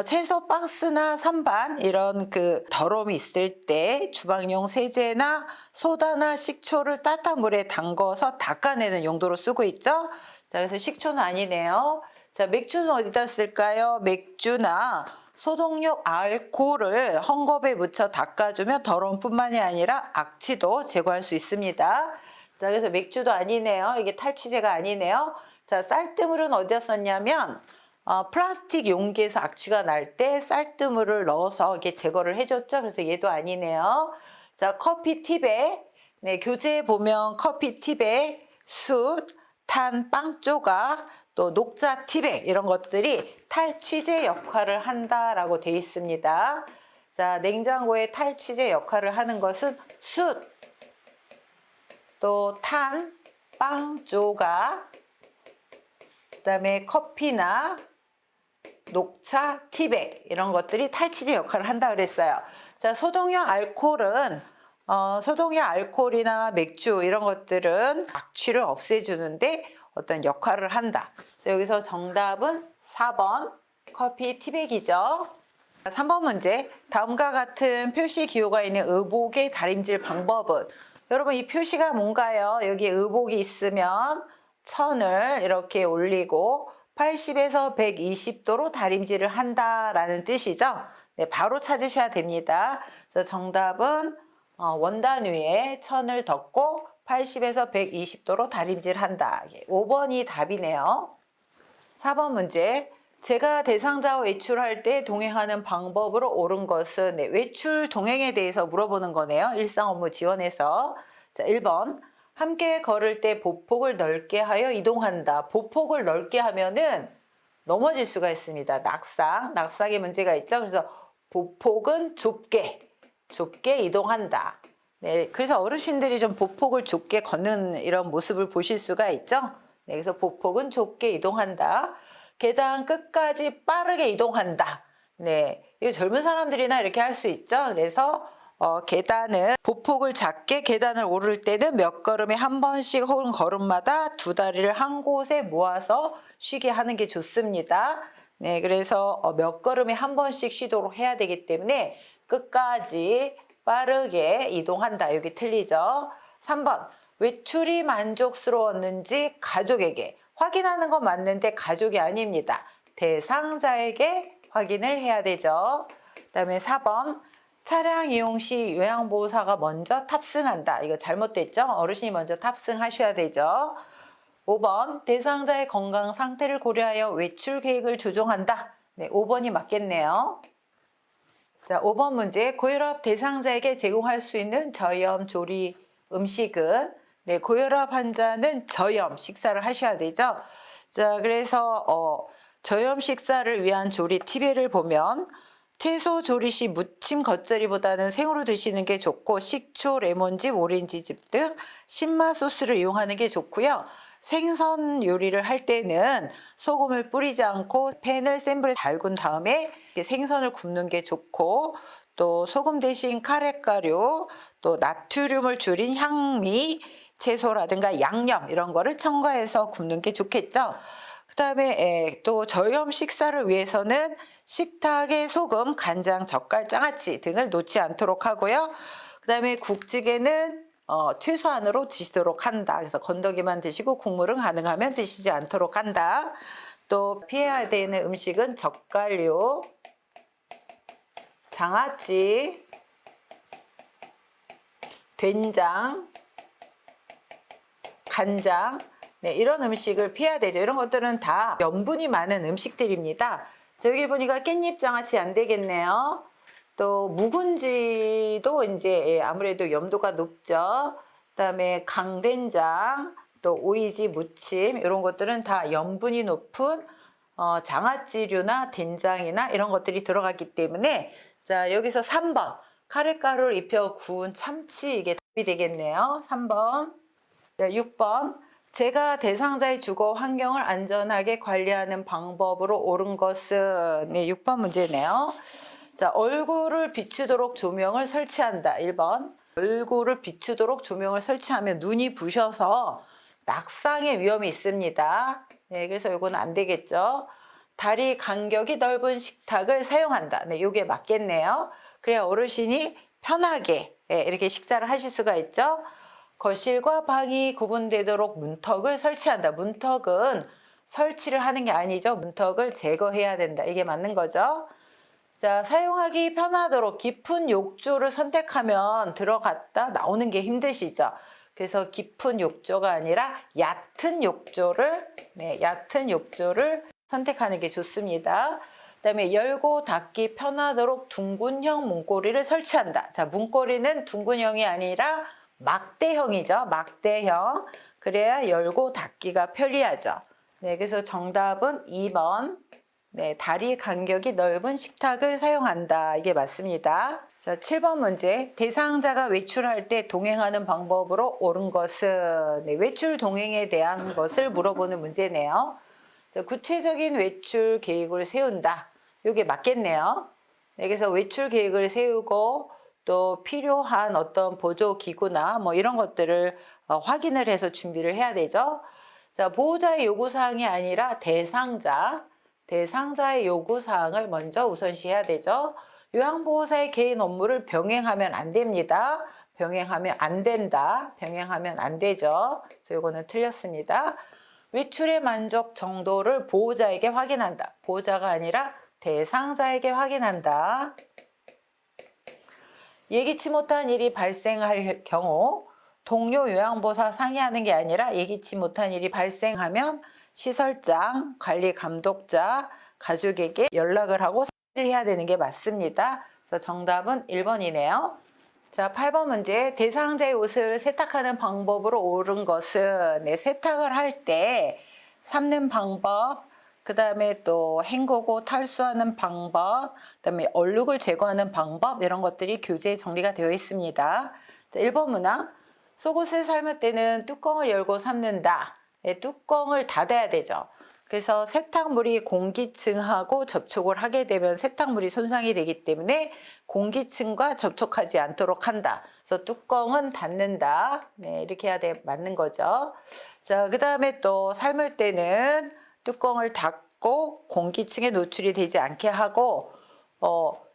채소 박스나 선반 이런 그 더러움이 있을 때 주방용 세제나 소다나 식초를 따뜻한 물에 담궈서 닦아내는 용도로 쓰고 있죠. 자, 그래서 식초는 아니네요. 자, 맥주는 어디다 쓸까요? 맥주나 소독용 알코올을 헝겊에 묻혀 닦아주면 더러움뿐만이 아니라 악취도 제거할 수 있습니다. 자, 그래서 맥주도 아니네요. 이게 탈취제가 아니네요. 자, 쌀뜨물은 어디다 썼냐면 플라스틱 용기에서 악취가 날 때 쌀뜨물을 넣어서 이렇게 제거를 해줬죠. 그래서 얘도 아니네요. 자, 커피 티백. 네, 교재에 보면 커피 티백, 숯, 탄 빵 조각, 또 녹차 티백 이런 것들이 탈취제 역할을 한다라고 되어 있습니다. 자, 냉장고에 탈취제 역할을 하는 것은 숯, 또 탄, 빵 조각, 그다음에 커피나 녹차, 티백 이런 것들이 탈취제 역할을 한다 그랬어요. 자, 소독용 알코올은 소독용 알코올이나 맥주 이런 것들은 악취를 없애주는데 어떤 역할을 한다. 그래서 여기서 정답은 4번 커피 티백이죠. 3번 문제. 다음과 같은 표시 기호가 있는 의복의 다림질 방법은? 여러분 이 표시가 뭔가요? 여기 의복이 있으면 천을 이렇게 올리고 80에서 120도로 다림질을 한다라는 뜻이죠. 네, 바로 찾으셔야 됩니다. 그래서 정답은 원단 위에 천을 덮고 80에서 120도로 다림질한다. 5번이 답이네요. 4번 문제. 제가 대상자와 외출할 때 동행하는 방법으로 옳은 것은? 네, 외출 동행에 대해서 물어보는 거네요. 일상 업무 지원에서. 자, 1번. 함께 걸을 때 보폭을 넓게 하여 이동한다. 보폭을 넓게 하면은 넘어질 수가 있습니다. 낙상의 문제가 있죠. 그래서 보폭은 좁게 이동한다. 네, 그래서 어르신들이 좀 보폭을 좁게 걷는 이런 모습을 보실 수가 있죠. 네, 그래서 보폭은 좁게 이동한다. 계단 끝까지 빠르게 이동한다. 네, 이거 젊은 사람들이나 이렇게 할 수 있죠. 그래서 계단은 보폭을 작게 계단을 오를 때는 몇 걸음에 한 번씩 혹은 걸음마다 두 다리를 한 곳에 모아서 쉬게 하는 게 좋습니다. 네, 그래서 몇 걸음에 한 번씩 쉬도록 해야 되기 때문에 끝까지 빠르게 이동한다. 여기 틀리죠. 3번. 외출이 만족스러웠는지 가족에게 확인하는 건 맞는데 가족이 아닙니다. 대상자에게 확인을 해야 되죠. 그다음에 4번. 차량 이용 시 요양보호사가 먼저 탑승한다. 이거 잘못됐죠? 어르신이 먼저 탑승하셔야 되죠. 5번. 대상자의 건강 상태를 고려하여 외출 계획을 조정한다. 네, 5번이 맞겠네요. 자, 5번 문제. 고혈압 대상자에게 제공할 수 있는 저염 조리 음식은? 네, 고혈압 환자는 저염 식사를 하셔야 되죠. 자, 그래서 저염 식사를 위한 조리 팁을 보면 채소 조리 시 무침 겉절이보다는 생으로 드시는 게 좋고 식초, 레몬즙, 오렌지즙 등 신맛 소스를 이용하는 게 좋고요. 생선 요리를 할 때는 소금을 뿌리지 않고 팬을 센 불에 달군 다음에 생선을 굽는 게 좋고 또 소금 대신 카레가루, 또 나트륨을 줄인 향미, 채소라든가 양념 이런 거를 첨가해서 굽는 게 좋겠죠. 그다음에 또 저염 식사를 위해서는 식탁에 소금, 간장, 젓갈, 장아찌 등을 놓지 않도록 하고요. 그다음에 국찌개는 최소한으로 드시도록 한다. 그래서 건더기만 드시고 국물은 가능하면 드시지 않도록 한다. 또 피해야 되는 음식은 젓갈류, 장아찌, 된장, 간장, 네, 이런 음식을 피해야 되죠. 이런 것들은 다 염분이 많은 음식들입니다. 자, 여기 보니까 깻잎 장아찌 안 되겠네요. 또 묵은지도 이제 아무래도 염도가 높죠. 그다음에 강된장, 또 오이지 무침 이런 것들은 다 염분이 높은 장아찌류나 된장이나 이런 것들이 들어갔기 때문에 자, 여기서 3번 카레가루를 입혀 구운 참치 이게 답이 되겠네요. 3번. 네, 6번. 제가 대상자의 주거 환경을 안전하게 관리하는 방법으로 옳은 것은? 네, 6번 문제네요. 자, 얼굴을 비추도록 조명을 설치한다. 1번. 얼굴을 비추도록 조명을 설치하면 눈이 부셔서 낙상의 위험이 있습니다. 네, 그래서 이건 안 되겠죠. 다리 간격이 넓은 식탁을 사용한다. 네, 이게 맞겠네요. 그래야 어르신이 편하게 이렇게 식사를 하실 수가 있죠. 거실과 방이 구분되도록 문턱을 설치한다. 문턱은 설치를 하는 게 아니죠. 문턱을 제거해야 된다. 이게 맞는 거죠. 자, 사용하기 편하도록 깊은 욕조를 선택하면 들어갔다 나오는 게 힘드시죠. 그래서 깊은 욕조가 아니라 얕은 욕조를 선택하는 게 좋습니다. 그다음에 열고 닫기 편하도록 둥근형 문고리를 설치한다. 자, 문고리는 둥근형이 아니라 막대형이죠. 막대형. 그래야 열고 닫기가 편리하죠. 네, 그래서 정답은 2번. 네, 다리 간격이 넓은 식탁을 사용한다. 이게 맞습니다. 자, 7번 문제. 대상자가 외출할 때 동행하는 방법으로 옳은 것은 네, 외출 동행에 대한 것을 물어보는 문제네요. 자, 구체적인 외출 계획을 세운다. 이게 맞겠네요. 네, 그래서 외출 계획을 세우고 또 필요한 어떤 보조 기구나 뭐 이런 것들을 확인을 해서 준비를 해야 되죠. 자, 보호자의 요구사항이 아니라 대상자의 요구사항을 먼저 우선시해야 되죠. 요양보호사의 개인 업무를 병행하면 안 됩니다. 병행하면 안 된다. 병행하면 안 되죠. 그래서 이거는 틀렸습니다. 외출의 만족 정도를 보호자에게 확인한다. 보호자가 아니라 대상자에게 확인한다. 예기치 못한 일이 발생할 경우 동료 요양보호사 상의하는 게 아니라 예기치 못한 일이 발생하면 시설장, 관리 감독자, 가족에게 연락을 하고 상의를 해야 되는 게 맞습니다. 그래서 정답은 1번이네요. 자, 8번 문제. 대상자의 옷을 세탁하는 방법으로 옳은 것은 네, 세탁을 할 때 삶는 방법, 그 다음에 또 헹구고 탈수하는 방법, 그 다음에 얼룩을 제거하는 방법 이런 것들이 교재에 정리가 되어 있습니다. 자, 1번 문항. 속옷을 삶을 때는 뚜껑을 열고 삶는다. 네, 뚜껑을 닫아야 되죠. 그래서 세탁물이 공기층하고 접촉을 하게 되면 세탁물이 손상이 되기 때문에 공기층과 접촉하지 않도록 한다. 그래서 뚜껑은 닫는다. 네, 이렇게 해야 맞는 거죠. 자, 그 다음에 또 삶을 때는 뚜껑을 닫고 공기층에 노출이 되지 않게 하고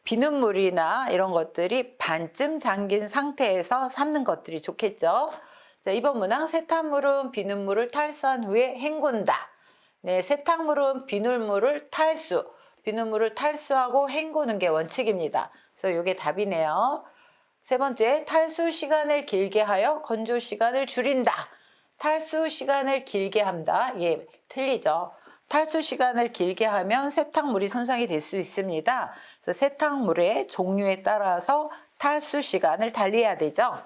비눗물이나 이런 것들이 반쯤 잠긴 상태에서 삶는 것들이 좋겠죠. 자, 2번 문항. 세탁물은 비눗물을 탈수한 후에 헹군다. 네, 세탁물은 비눗물을 탈수하고 헹구는 게 원칙입니다. 그래서 이게 답이네요. 세 번째, 탈수 시간을 길게 하여 건조 시간을 줄인다. 탈수 시간을 길게 한다. 예, 틀리죠. 탈수 시간을 길게 하면 세탁물이 손상이 될 수 있습니다. 그래서 세탁물의 종류에 따라서 탈수 시간을 달리해야 되죠.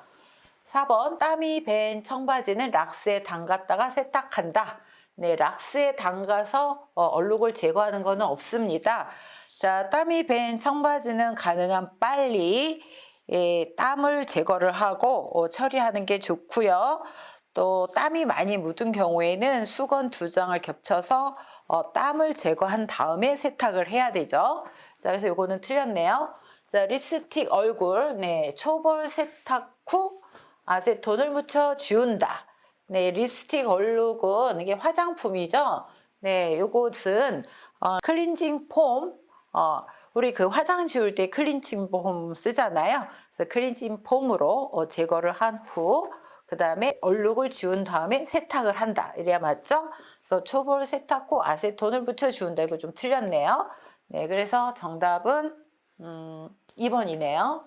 4번, 땀이 밴 청바지는 락스에 담갔다가 세탁한다. 네, 락스에 담가서 얼룩을 제거하는 것은 없습니다. 자, 땀이 밴 청바지는 가능한 빨리 땀을 제거를 하고 처리하는 게 좋고요. 또 땀이 많이 묻은 경우에는 수건 2장을 겹쳐서 땀을 제거한 다음에 세탁을 해야 되죠. 자, 그래서 이거는 틀렸네요. 자, 립스틱 얼굴, 네, 초벌 세탁 후 아세톤을 묻혀 지운다. 네, 립스틱 얼룩은 이게 화장품이죠. 네, 요것은 클렌징 폼, 우리 그 화장 지울 때 클렌징 폼 쓰잖아요. 그래서 클렌징 폼으로 제거를 한 후, 그 다음에 얼룩을 지운 다음에 세탁을 한다. 이래야 맞죠? 그래서 초볼 세탁 후 아세톤을 묻혀 지운다. 이거 좀 틀렸네요. 네, 그래서 정답은 2번이네요.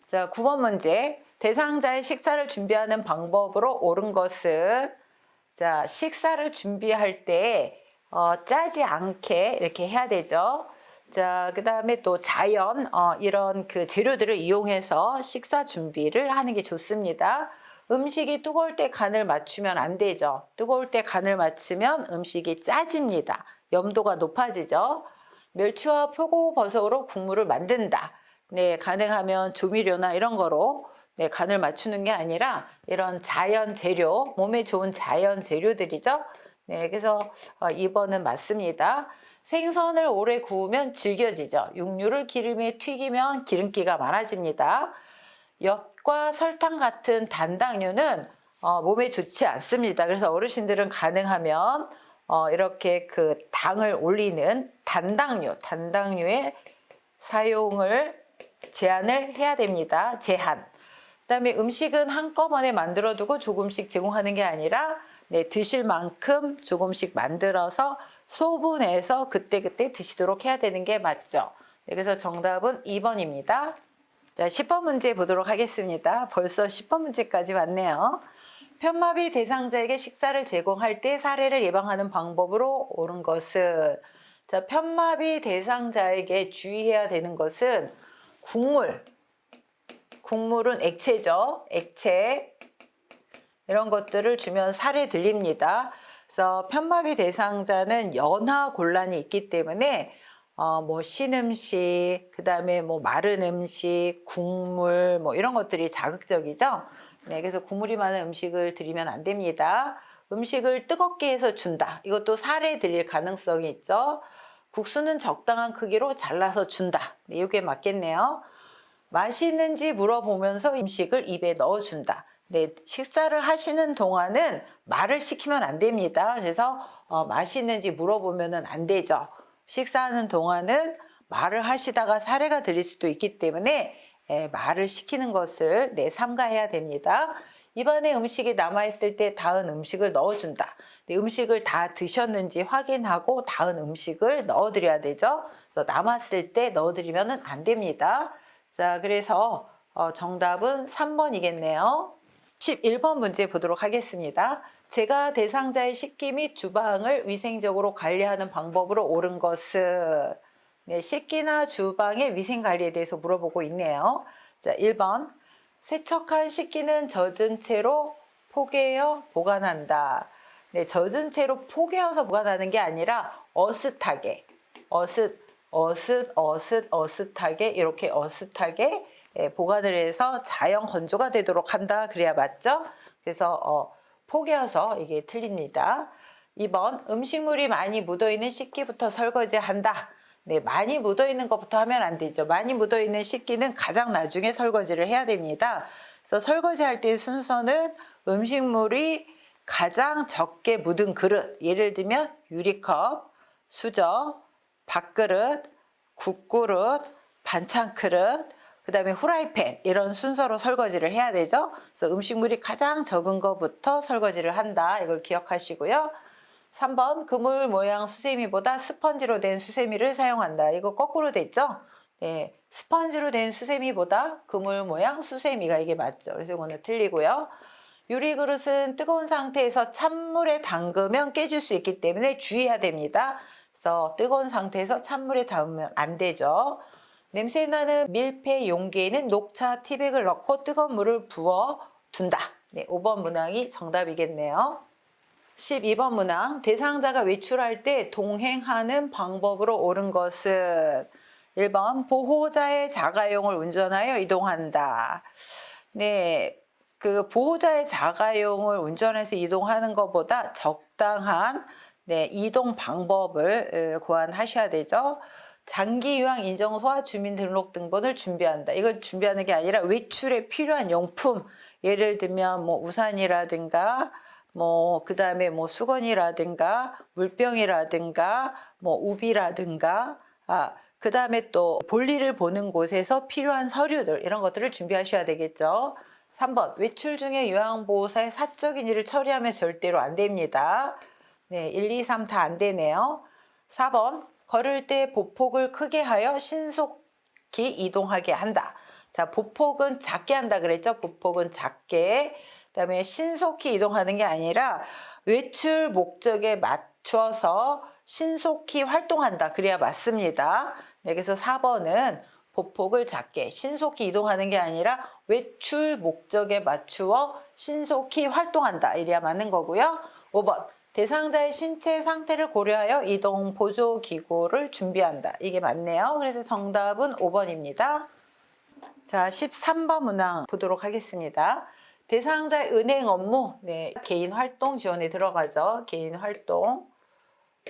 자, 9번 문제. 대상자의 식사를 준비하는 방법으로 옳은 것은 자, 식사를 준비할 때 짜지 않게 이렇게 해야 되죠. 자, 그 다음에 또 자연 이런 그 재료들을 이용해서 식사 준비를 하는 게 좋습니다. 음식이 뜨거울 때 간을 맞추면 안 되죠. 뜨거울 때 간을 맞추면 음식이 짜집니다. 염도가 높아지죠. 멸치와 표고버섯으로 국물을 만든다. 네, 가능하면 조미료나 이런 거로 네, 간을 맞추는 게 아니라 이런 자연 재료, 몸에 좋은 자연 재료들이죠. 네, 그래서 2번은 맞습니다. 생선을 오래 구우면 질겨지죠. 육류를 기름에 튀기면 기름기가 많아집니다. 엿과 설탕 같은 단당류는 몸에 좋지 않습니다. 그래서 어르신들은 가능하면 이렇게 그 당을 올리는 단당류의 사용을 제한을 해야 됩니다. 제한. 그다음에 음식은 한꺼번에 만들어 두고 조금씩 제공하는 게 아니라 네, 드실 만큼 조금씩 만들어서 소분해서 그때그때 드시도록 해야 되는 게 맞죠. 네, 그래서 정답은 2번입니다. 자, 10번 문제 보도록 하겠습니다. 벌써 10번 문제까지 왔네요. 편마비 대상자에게 식사를 제공할 때 사례를 예방하는 방법으로 옳은 것은, 자, 편마비 대상자에게 주의해야 되는 것은 국물은 액체죠. 액체 이런 것들을 주면 살에 들립니다. 그래서 편마비 대상자는 연하 곤란이 있기 때문에 뭐 신음식, 그다음에 뭐 마른 음식, 국물 뭐 이런 것들이 자극적이죠. 네, 그래서 국물이 많은 음식을 드리면 안 됩니다. 음식을 뜨겁게 해서 준다. 이것도 살에 들릴 가능성이 있죠. 국수는 적당한 크기로 잘라서 준다. 네, 이게 맞겠네요. 맛있는지 물어보면서 음식을 입에 넣어준다. 네, 식사를 하시는 동안은 말을 시키면 안 됩니다. 그래서 맛있는지 물어보면 안 되죠. 식사하는 동안은 말을 하시다가 사례가 들릴 수도 있기 때문에 말을 시키는 것을 삼가해야 됩니다. 입안에 음식이 남아있을 때 닿은 음식을 넣어준다. 네, 음식을 다 드셨는지 확인하고 닿은 음식을 넣어드려야 되죠. 그래서 남았을 때 넣어드리면 안 됩니다. 자, 그래서 정답은 3번이겠네요. 11번 문제 보도록 하겠습니다. 제가 대상자의 식기 및 주방을 위생적으로 관리하는 방법으로 옳은 것은, 네, 식기나 주방의 위생 관리에 대해서 물어보고 있네요. 자, 1번. 세척한 식기는 젖은 채로 포개어 보관한다. 네, 젖은 채로 포개어서 보관하는 게 아니라 어슷하게, 어슷하게 이렇게 어슷하게 보관을 해서 자연 건조가 되도록 한다. 그래야 맞죠? 그래서 포개어서 이게 틀립니다. 2번. 음식물이 많이 묻어있는 식기부터 설거지한다. 네, 많이 묻어있는 것부터 하면 안 되죠. 많이 묻어있는 식기는 가장 나중에 설거지를 해야 됩니다. 그래서 설거지할 때 순서는 음식물이 가장 적게 묻은 그릇, 예를 들면 유리컵, 수저, 밥그릇, 국그릇, 반찬그릇, 그 다음에 후라이팬 이런 순서로 설거지를 해야 되죠. 그래서 음식물이 가장 적은 것부터 설거지를 한다. 이걸 기억하시고요. 3번. 그물 모양 수세미보다 스펀지로 된 수세미를 사용한다. 이거 거꾸로 됐죠? 네, 스펀지로 된 수세미보다 그물 모양 수세미가 이게 맞죠. 그래서 이거는 틀리고요. 유리그릇은 뜨거운 상태에서 찬물에 담그면 깨질 수 있기 때문에 주의해야 됩니다. 그래서 뜨거운 상태에서 찬물에 담으면 안 되죠. 냄새나는 밀폐 용기에는 녹차 티백을 넣고 뜨거운 물을 부어 둔다. 네, 5번 문항이 정답이겠네요. 12번 문항. 대상자가 외출할 때 동행하는 방법으로 옳은 것은, 1번 보호자의 자가용을 운전하여 이동한다. 네, 그 보호자의 자가용을 운전해서 이동하는 것보다 적당한 이동 방법을 고안하셔야 되죠. 장기 요양 인정서와 주민등록등본을 준비한다. 이걸 준비하는 게 아니라 외출에 필요한 용품, 예를 들면 뭐 우산이라든가 그다음에 수건이라든가 물병이라든가 우비라든가 그다음에 또 볼일을 보는 곳에서 필요한 서류들 이런 것들을 준비하셔야 되겠죠. 3번. 외출 중에 요양보호사의 사적인 일을 처리하면 절대로 안 됩니다. 네, 1, 2, 3 다 안 되네요. 4번. 걸을 때 보폭을 크게 하여 신속히 이동하게 한다. 자, 보폭은 작게 한다 그랬죠? 보폭은 작게. 그다음에 신속히 이동하는 게 아니라 외출 목적에 맞춰서 신속히 활동한다. 그래야 맞습니다. 네, 그래서 4번은 보폭을 작게 신속히 이동하는 게 아니라 외출 목적에 맞추어 신속히 활동한다. 이래야 맞는 거고요. 5번. 대상자의 신체 상태를 고려하여 이동 보조 기구를 준비한다. 이게 맞네요. 그래서 정답은 5번입니다. 자, 13번 문항 보도록 하겠습니다. 대상자의 은행 업무, 개인 활동 지원에 들어가죠. 개인 활동.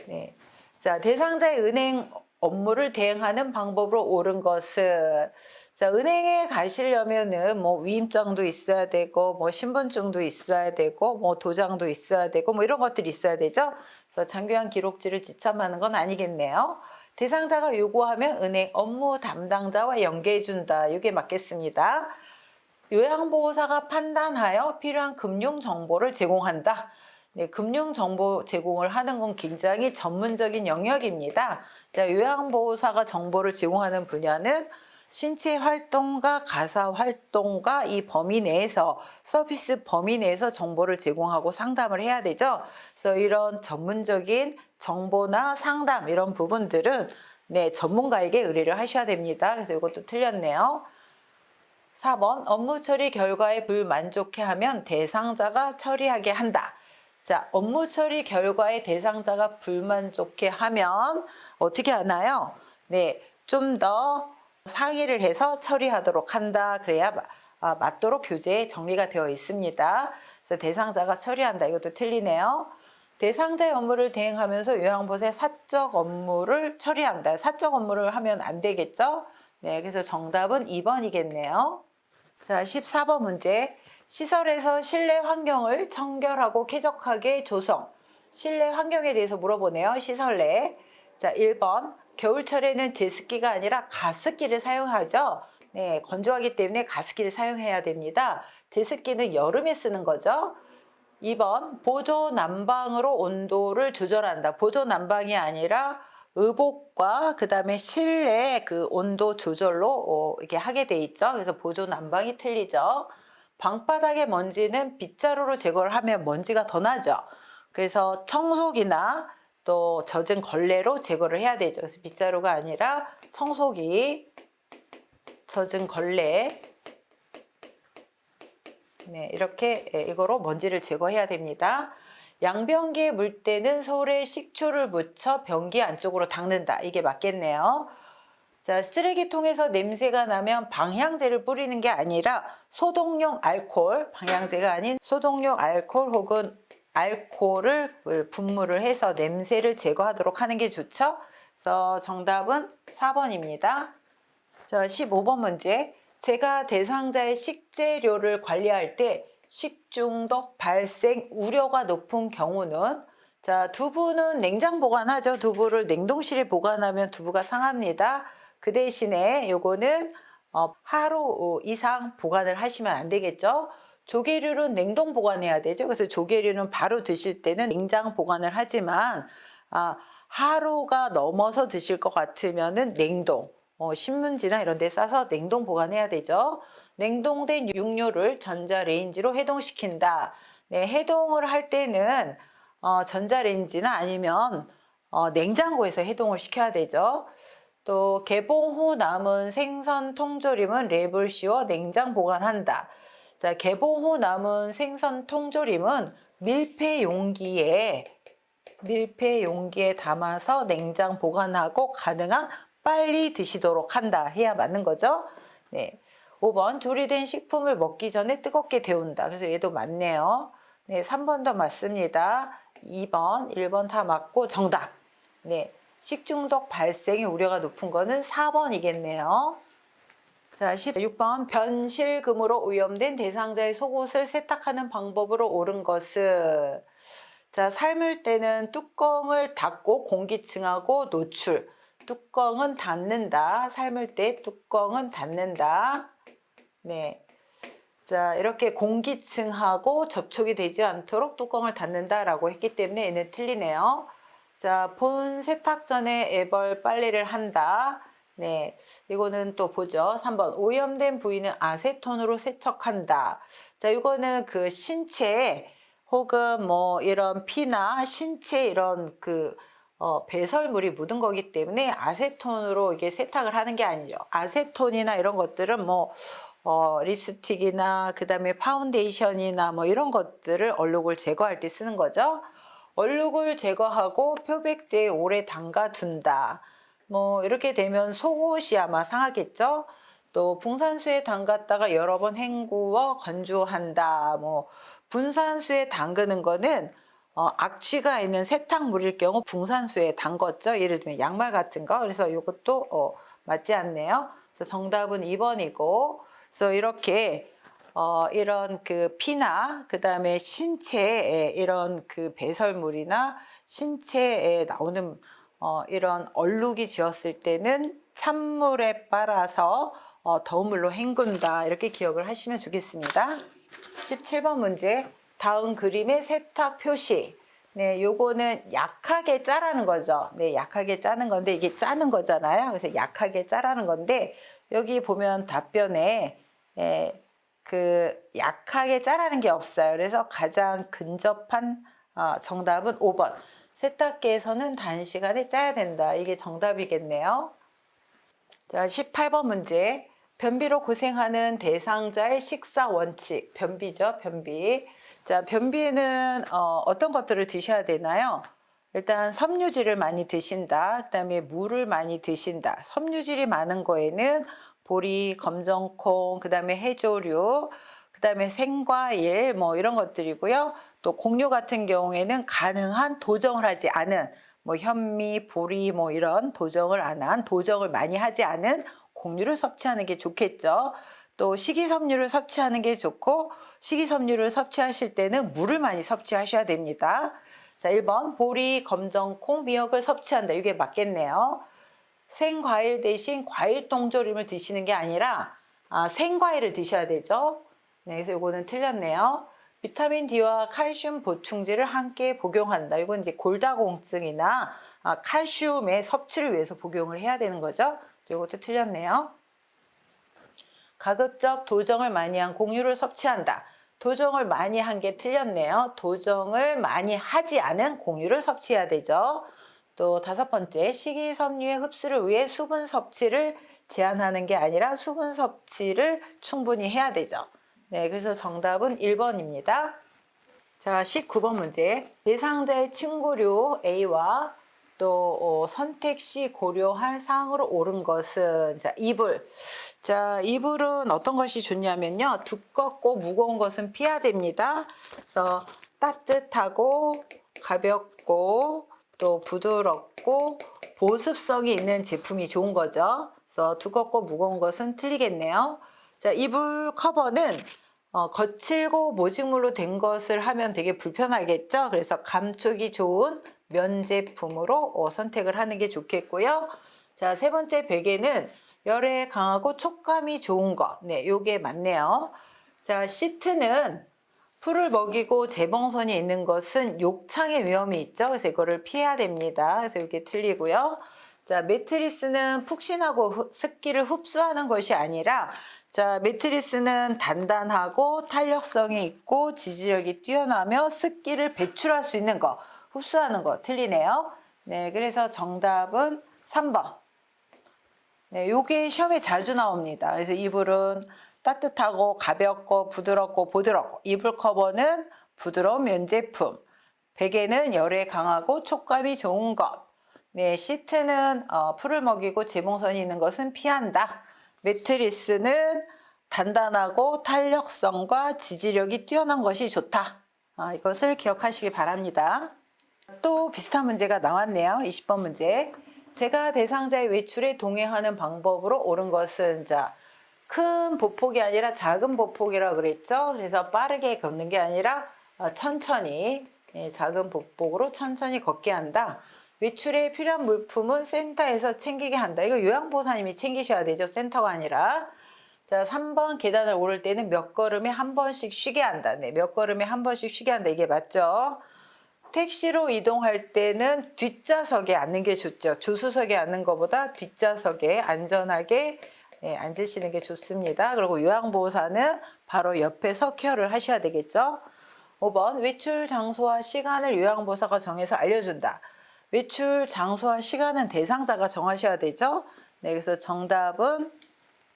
네. 자, 대상자의 은행 업무를 대행하는 방법으로 옳은 것은, 자, 은행에 가시려면은 위임장도 있어야 되고 신분증도 있어야 되고 도장도 있어야 되고 이런 것들이 있어야 되죠. 그래서 장교양 기록지를 지참하는 건 아니겠네요. 대상자가 요구하면 은행 업무 담당자와 연계해 준다. 이게 맞겠습니다. 요양보호사가 판단하여 필요한 금융 정보를 제공한다. 네, 금융 정보 제공을 하는 건 굉장히 전문적인 영역입니다. 자, 요양보호사가 정보를 제공하는 분야는 신체 활동과 가사 활동과 이 범위 내에서 서비스 범위 내에서 정보를 제공하고 상담을 해야 되죠. 그래서 이런 전문적인 정보나 상담 이런 부분들은 네, 전문가에게 의뢰를 하셔야 됩니다. 그래서 이것도 틀렸네요. 4번 업무 처리 결과에 불만족해하면 대상자가 처리하게 한다. 자, 업무 처리 결과에 대상자가 불만족해하면 어떻게 하나요? 네, 좀 더 상의를 해서 처리하도록 한다. 그래야 맞도록 교재에 정리가 되어 있습니다. 그래서 대상자가 처리한다. 이것도 틀리네요. 대상자의 업무를 대행하면서 요양보호사의 사적 업무를 처리한다. 사적 업무를 하면 안 되겠죠? 네, 그래서 정답은 2번이겠네요. 자, 14번 문제. 시설에서 실내 환경을 청결하고 쾌적하게 조성. 실내 환경에 대해서 물어보네요. 시설 내. 자, 1번. 겨울철에는 제습기가 아니라 가습기를 사용하죠. 네, 건조하기 때문에 가습기를 사용해야 됩니다. 제습기는 여름에 쓰는 거죠. 2번. 보조 난방으로 온도를 조절한다. 보조 난방이 아니라 의복과 그다음에 실내 그 온도 조절로 이렇게 하게 돼 있죠. 그래서 보조 난방이 틀리죠. 방바닥의 먼지는 빗자루로 제거를 하면 먼지가 더 나죠. 그래서 청소기나 또 젖은 걸레로 제거를 해야 되죠. 그래서 빗자루가 아니라 청소기, 젖은 걸레, 네, 이렇게 이거로 먼지를 제거해야 됩니다. 양변기에 물 때는 솔에 식초를 묻혀 변기 안쪽으로 닦는다. 이게 맞겠네요. 자, 쓰레기통에서 냄새가 나면 방향제를 뿌리는 게 아니라 소독용 알코올, 방향제가 아닌 소독용 알코올 혹은 알코올을 분무를 해서 냄새를 제거하도록 하는 게 좋죠. 그래서 정답은 4번입니다. 자, 15번 문제. 제가 대상자의 식재료를 관리할 때 식중독 발생 우려가 높은 경우는 자, 두부는 냉장 보관하죠. 두부를 냉동실에 보관하면 두부가 상합니다. 그 대신에 요거는 하루 이상 보관을 하시면 안 되겠죠. 조개류는 냉동 보관해야 되죠. 그래서 조개류는 바로 드실 때는 냉장 보관을 하지만 하루가 넘어서 드실 것 같으면은 냉동, 신문지나 이런 데 싸서 냉동 보관해야 되죠. 냉동된 육류를 전자레인지로 해동시킨다. 네, 해동을 할 때는 전자레인지나 아니면 냉장고에서 해동을 시켜야 되죠. 또 개봉 후 남은 생선 통조림은 랩을 씌워 냉장 보관한다. 자, 개봉 후 남은 생선 통조림은 밀폐 용기에 담아서 냉장 보관하고 가능한 빨리 드시도록 한다 해야 맞는 거죠. 네. 5번 조리된 식품을 먹기 전에 뜨겁게 데운다. 그래서 얘도 맞네요. 네, 3번도 맞습니다. 2번, 1번 다 맞고 정답. 네. 식중독 발생의 우려가 높은 거는 4번이겠네요. 자, 16번 변실금으로 오염된 대상자의 속옷을 세탁하는 방법으로 옳은 것은 자, 삶을 때는 뚜껑을 닫고 공기층하고 노출. 뚜껑은 닫는다. 삶을 때 뚜껑은 닫는다. 네. 자, 이렇게 공기층하고 접촉이 되지 않도록 뚜껑을 닫는다라고 했기 때문에 얘는 틀리네요. 자, 본 세탁 전에 애벌 빨래를 한다. 네, 이거는 또 보죠. 3번 오염된 부위는 아세톤으로 세척한다. 자, 이거는 그 신체 혹은 뭐 이런 피나 신체 이런 그 배설물이 묻은 거기 때문에 아세톤으로 이게 세탁을 하는 게 아니죠. 아세톤이나 이런 것들은 뭐 립스틱이나 그다음에 파운데이션이나 뭐 이런 것들을 얼룩을 제거할 때 쓰는 거죠. 얼룩을 제거하고 표백제에 오래 담가 둔다. 뭐 이렇게 되면 속옷이 아마 상하겠죠. 또 붕산수에 담갔다가 여러 번 헹구어 건조한다. 뭐 분산수에 담그는 거는 악취가 있는 세탁물일 경우 붕산수에 담궜죠. 예를 들면 양말 같은 거. 그래서 이것도 맞지 않네요. 그래서 정답은 2번이고. 그래서 이렇게 이런 그 피나 그다음에 신체에 이런 그 배설물이나 신체에 나오는 이런 얼룩이 지었을 때는 찬물에 빨아서 더운 물로 헹군다. 이렇게 기억을 하시면 좋겠습니다. 17번 문제. 다음 그림의 세탁 표시. 네, 요거는 약하게 짜라는 거죠. 네, 약하게 짜는 건데 이게 짜는 거잖아요. 그래서 약하게 짜라는 건데 여기 보면 답변에 그 약하게 짜라는 게 없어요. 그래서 가장 근접한 정답은 5번. 세탁기에서는 단시간에 짜야 된다. 이게 정답이겠네요. 자, 18번 문제. 변비로 고생하는 대상자의 식사 원칙. 변비죠, 변비. 자, 변비에는 어떤 것들을 드셔야 되나요? 일단 섬유질을 많이 드신다. 그다음에 물을 많이 드신다. 섬유질이 많은 거에는 보리, 검정콩, 그다음에 해조류, 그다음에 생과일 뭐 이런 것들이고요. 또 곡류 같은 경우에는 가능한 도정을 하지 않은 뭐 현미, 보리 뭐 이런 도정을 안 한, 도정을 많이 하지 않은 곡류를 섭취하는 게 좋겠죠. 또 식이섬유를 섭취하는 게 좋고 식이섬유를 섭취하실 때는 물을 많이 섭취하셔야 됩니다. 자, 1번 보리, 검정콩, 미역을 섭취한다. 이게 맞겠네요. 생과일 대신 과일 동조림을 드시는 게 아니라 생과일을 드셔야 되죠. 네, 그래서 이거는 틀렸네요. 비타민 D와 칼슘 보충제를 함께 복용한다. 이건 이제 골다공증이나 칼슘의 섭취를 위해서 복용을 해야 되는 거죠. 이것도 틀렸네요. 가급적 도정을 많이 한 곡류를 섭취한다. 도정을 많이 한 게 틀렸네요. 도정을 많이 하지 않은 곡류를 섭취해야 되죠. 또 5번째, 식이섬유의 흡수를 위해 수분 섭취를 제한하는 게 아니라 수분 섭취를 충분히 해야 되죠. 네, 그래서 정답은 1번입니다. 자, 19번 문제. 대상자의 친구류 A와 또 선택 시 고려할 사항으로 옳은 것은 자, 이불. 자, 이불은 어떤 것이 좋냐면요. 두껍고 무거운 것은 피해야 됩니다. 그래서 따뜻하고 가볍고 또 부드럽고 보습성이 있는 제품이 좋은 거죠. 그래서 두껍고 무거운 것은 틀리겠네요. 자, 이불 커버는 거칠고 모직물로 된 것을 하면 되게 불편하겠죠. 그래서 감촉이 좋은 면 제품으로 선택을 하는 게 좋겠고요. 자, 3번째 베개는 열에 강하고 촉감이 좋은 것. 네, 요게 맞네요. 자, 시트는 풀을 먹이고 재봉선이 있는 것은 욕창의 위험이 있죠. 그래서 이거를 피해야 됩니다. 그래서 이게 틀리고요. 자, 매트리스는 푹신하고 습기를 흡수하는 것이 아니라 자, 매트리스는 단단하고 탄력성이 있고 지지력이 뛰어나며 습기를 배출할 수 있는 거, 흡수하는 거 틀리네요. 네, 그래서 정답은 3번. 네, 요게 시험에 자주 나옵니다. 그래서 이불은 따뜻하고 가볍고 부드럽고 보드럽고 이불 커버는 부드러운 면 제품, 베개는 열에 강하고 촉감이 좋은 것, 네, 시트는 풀을 먹이고 재봉선이 있는 것은 피한다. 매트리스는 단단하고 탄력성과 지지력이 뛰어난 것이 좋다. 이것을 기억하시기 바랍니다. 또 비슷한 문제가 나왔네요. 20번 문제. 제가 대상자의 외출에 동행하는 방법으로 옳은 것은 자, 큰 보폭이 아니라 작은 보폭이라고 그랬죠. 그래서 빠르게 걷는 게 아니라 천천히 작은 보폭으로 천천히 걷게 한다. 외출에 필요한 물품은 센터에서 챙기게 한다. 이거 요양보호사님이 챙기셔야 되죠. 센터가 아니라. 자, 3번 계단을 오를 때는 몇 걸음에 한 번씩 쉬게 한다. 네, 몇 걸음에 한 번씩 쉬게 한다. 이게 맞죠? 택시로 이동할 때는 뒷좌석에 앉는 게 좋죠. 조수석에 앉는 것보다 뒷좌석에 안전하게 앉으시는 게 좋습니다. 그리고 요양보호사는 바로 옆에서 케어를 하셔야 되겠죠. 5번 외출 장소와 시간을 요양보호사가 정해서 알려준다. 외출 장소와 시간은 대상자가 정하셔야 되죠. 네, 그래서 정답은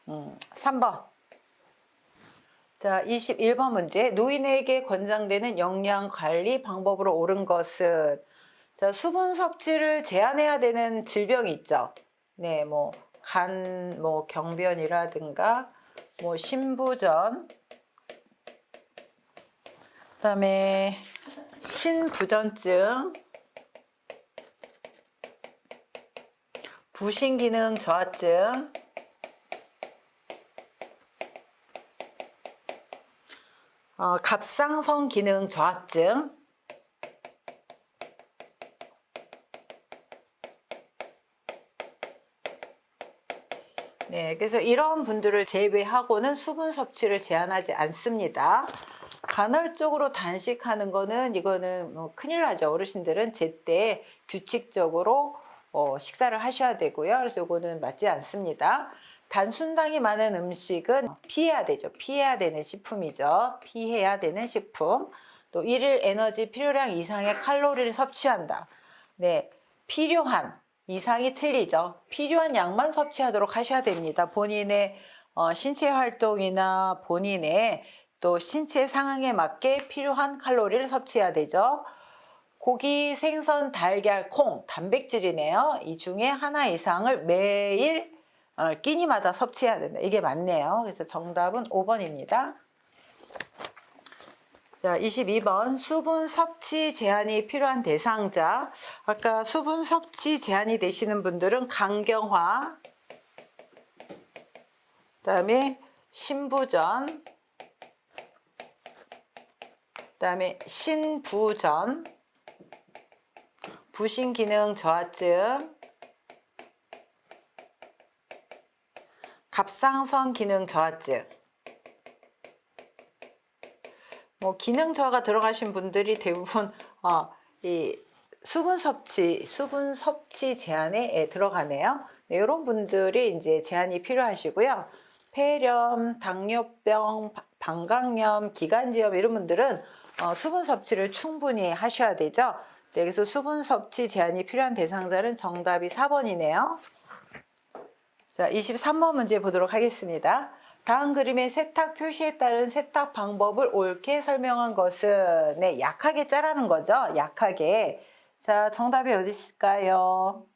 3번. 자, 21번 문제. 노인에게 권장되는 영양 관리 방법으로 옳은 것은 자, 수분 섭취를 제한해야 되는 질병이 있죠. 네, 뭐 경변이라든가 신부전, 그다음에 신부전증, 부신기능 저하증, 갑상선 기능 저하증, 네, 그래서 이런 분들을 제외하고는 수분 섭취를 제한하지 않습니다. 간헐적으로 단식하는 거는 이거는 큰일 나죠. 어르신들은 제때 규칙적으로 식사를 하셔야 되고요. 그래서 이거는 맞지 않습니다. 단순당이 많은 음식은 피해야 되죠. 피해야 되는 식품이죠. 피해야 되는 식품. 또 일일 에너지 필요량 이상의 칼로리를 섭취한다. 네, 필요한 이상이 틀리죠. 필요한 양만 섭취하도록 하셔야 됩니다. 본인의 신체 활동이나 본인의 또 신체 상황에 맞게 필요한 칼로리를 섭취해야 되죠. 고기, 생선, 달걀, 콩, 단백질이네요. 이 중에 하나 이상을 매일 끼니마다 섭취해야 된다. 이게 맞네요. 그래서 정답은 5번입니다. 자, 22번 수분 섭취 제한이 필요한 대상자. 아까 수분 섭취 제한이 되시는 분들은 강경화, 그다음에 신부전, 그다음에 신부전, 부신기능 저하증, 갑상선 기능 저하증. 뭐 기능 저하가 들어가신 분들이 대부분 이 수분 섭취 제한에 들어가네요. 네, 이런 분들이 이제 제한이 필요하시고요. 폐렴, 당뇨병, 방광염, 기관지염 이런 분들은 수분 섭취를 충분히 하셔야 되죠. 네, 그래서 수분 섭취 제한이 필요한 대상자는 정답이 4번이네요. 자, 23번 문제 보도록 하겠습니다. 다음 그림의 세탁 표시에 따른 세탁 방법을 옳게 설명한 것은 네, 약하게 짜라는 거죠. 약하게. 자, 정답이 어디 있을까요?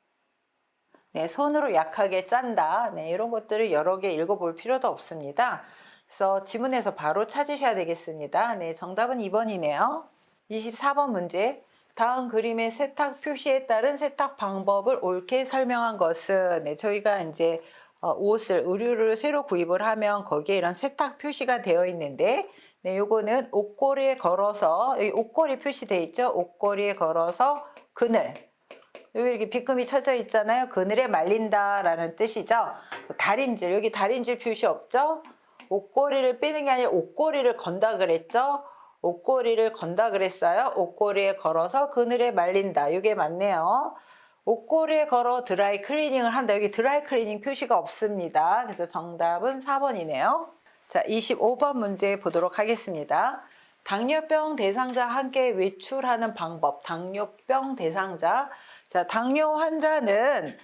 네, 손으로 약하게 짠다. 네, 이런 것들을 여러 개 읽어볼 필요도 없습니다. 그래서 지문에서 바로 찾으셔야 되겠습니다. 네, 정답은 2번이네요. 24번 문제. 다음 그림의 세탁 표시에 따른 세탁 방법을 옳게 설명한 것은 네, 저희가 이제 옷을 의류를 새로 구입을 하면 거기에 이런 세탁 표시가 되어 있는데 네, 요거는 옷걸이에 걸어서 여기 옷걸이 표시되어 있죠. 옷걸이에 걸어서 그늘 여기 이렇게 빗금이 쳐져 있잖아요. 그늘에 말린다라는 뜻이죠. 다림질 여기 다림질 표시 없죠. 옷걸이를 빼는 게 아니라 옷걸이를 건다 그랬죠. 옷걸이를 건다 그랬어요. 옷걸이에 걸어서 그늘에 말린다. 이게 맞네요. 옷걸이에 걸어 드라이 클리닝을 한다. 여기 드라이 클리닝 표시가 없습니다. 그래서 정답은 4번이네요. 자, 25번 문제 보도록 하겠습니다. 당뇨병 대상자 함께 외출하는 방법. 당뇨병 대상자. 자, 당뇨 환자는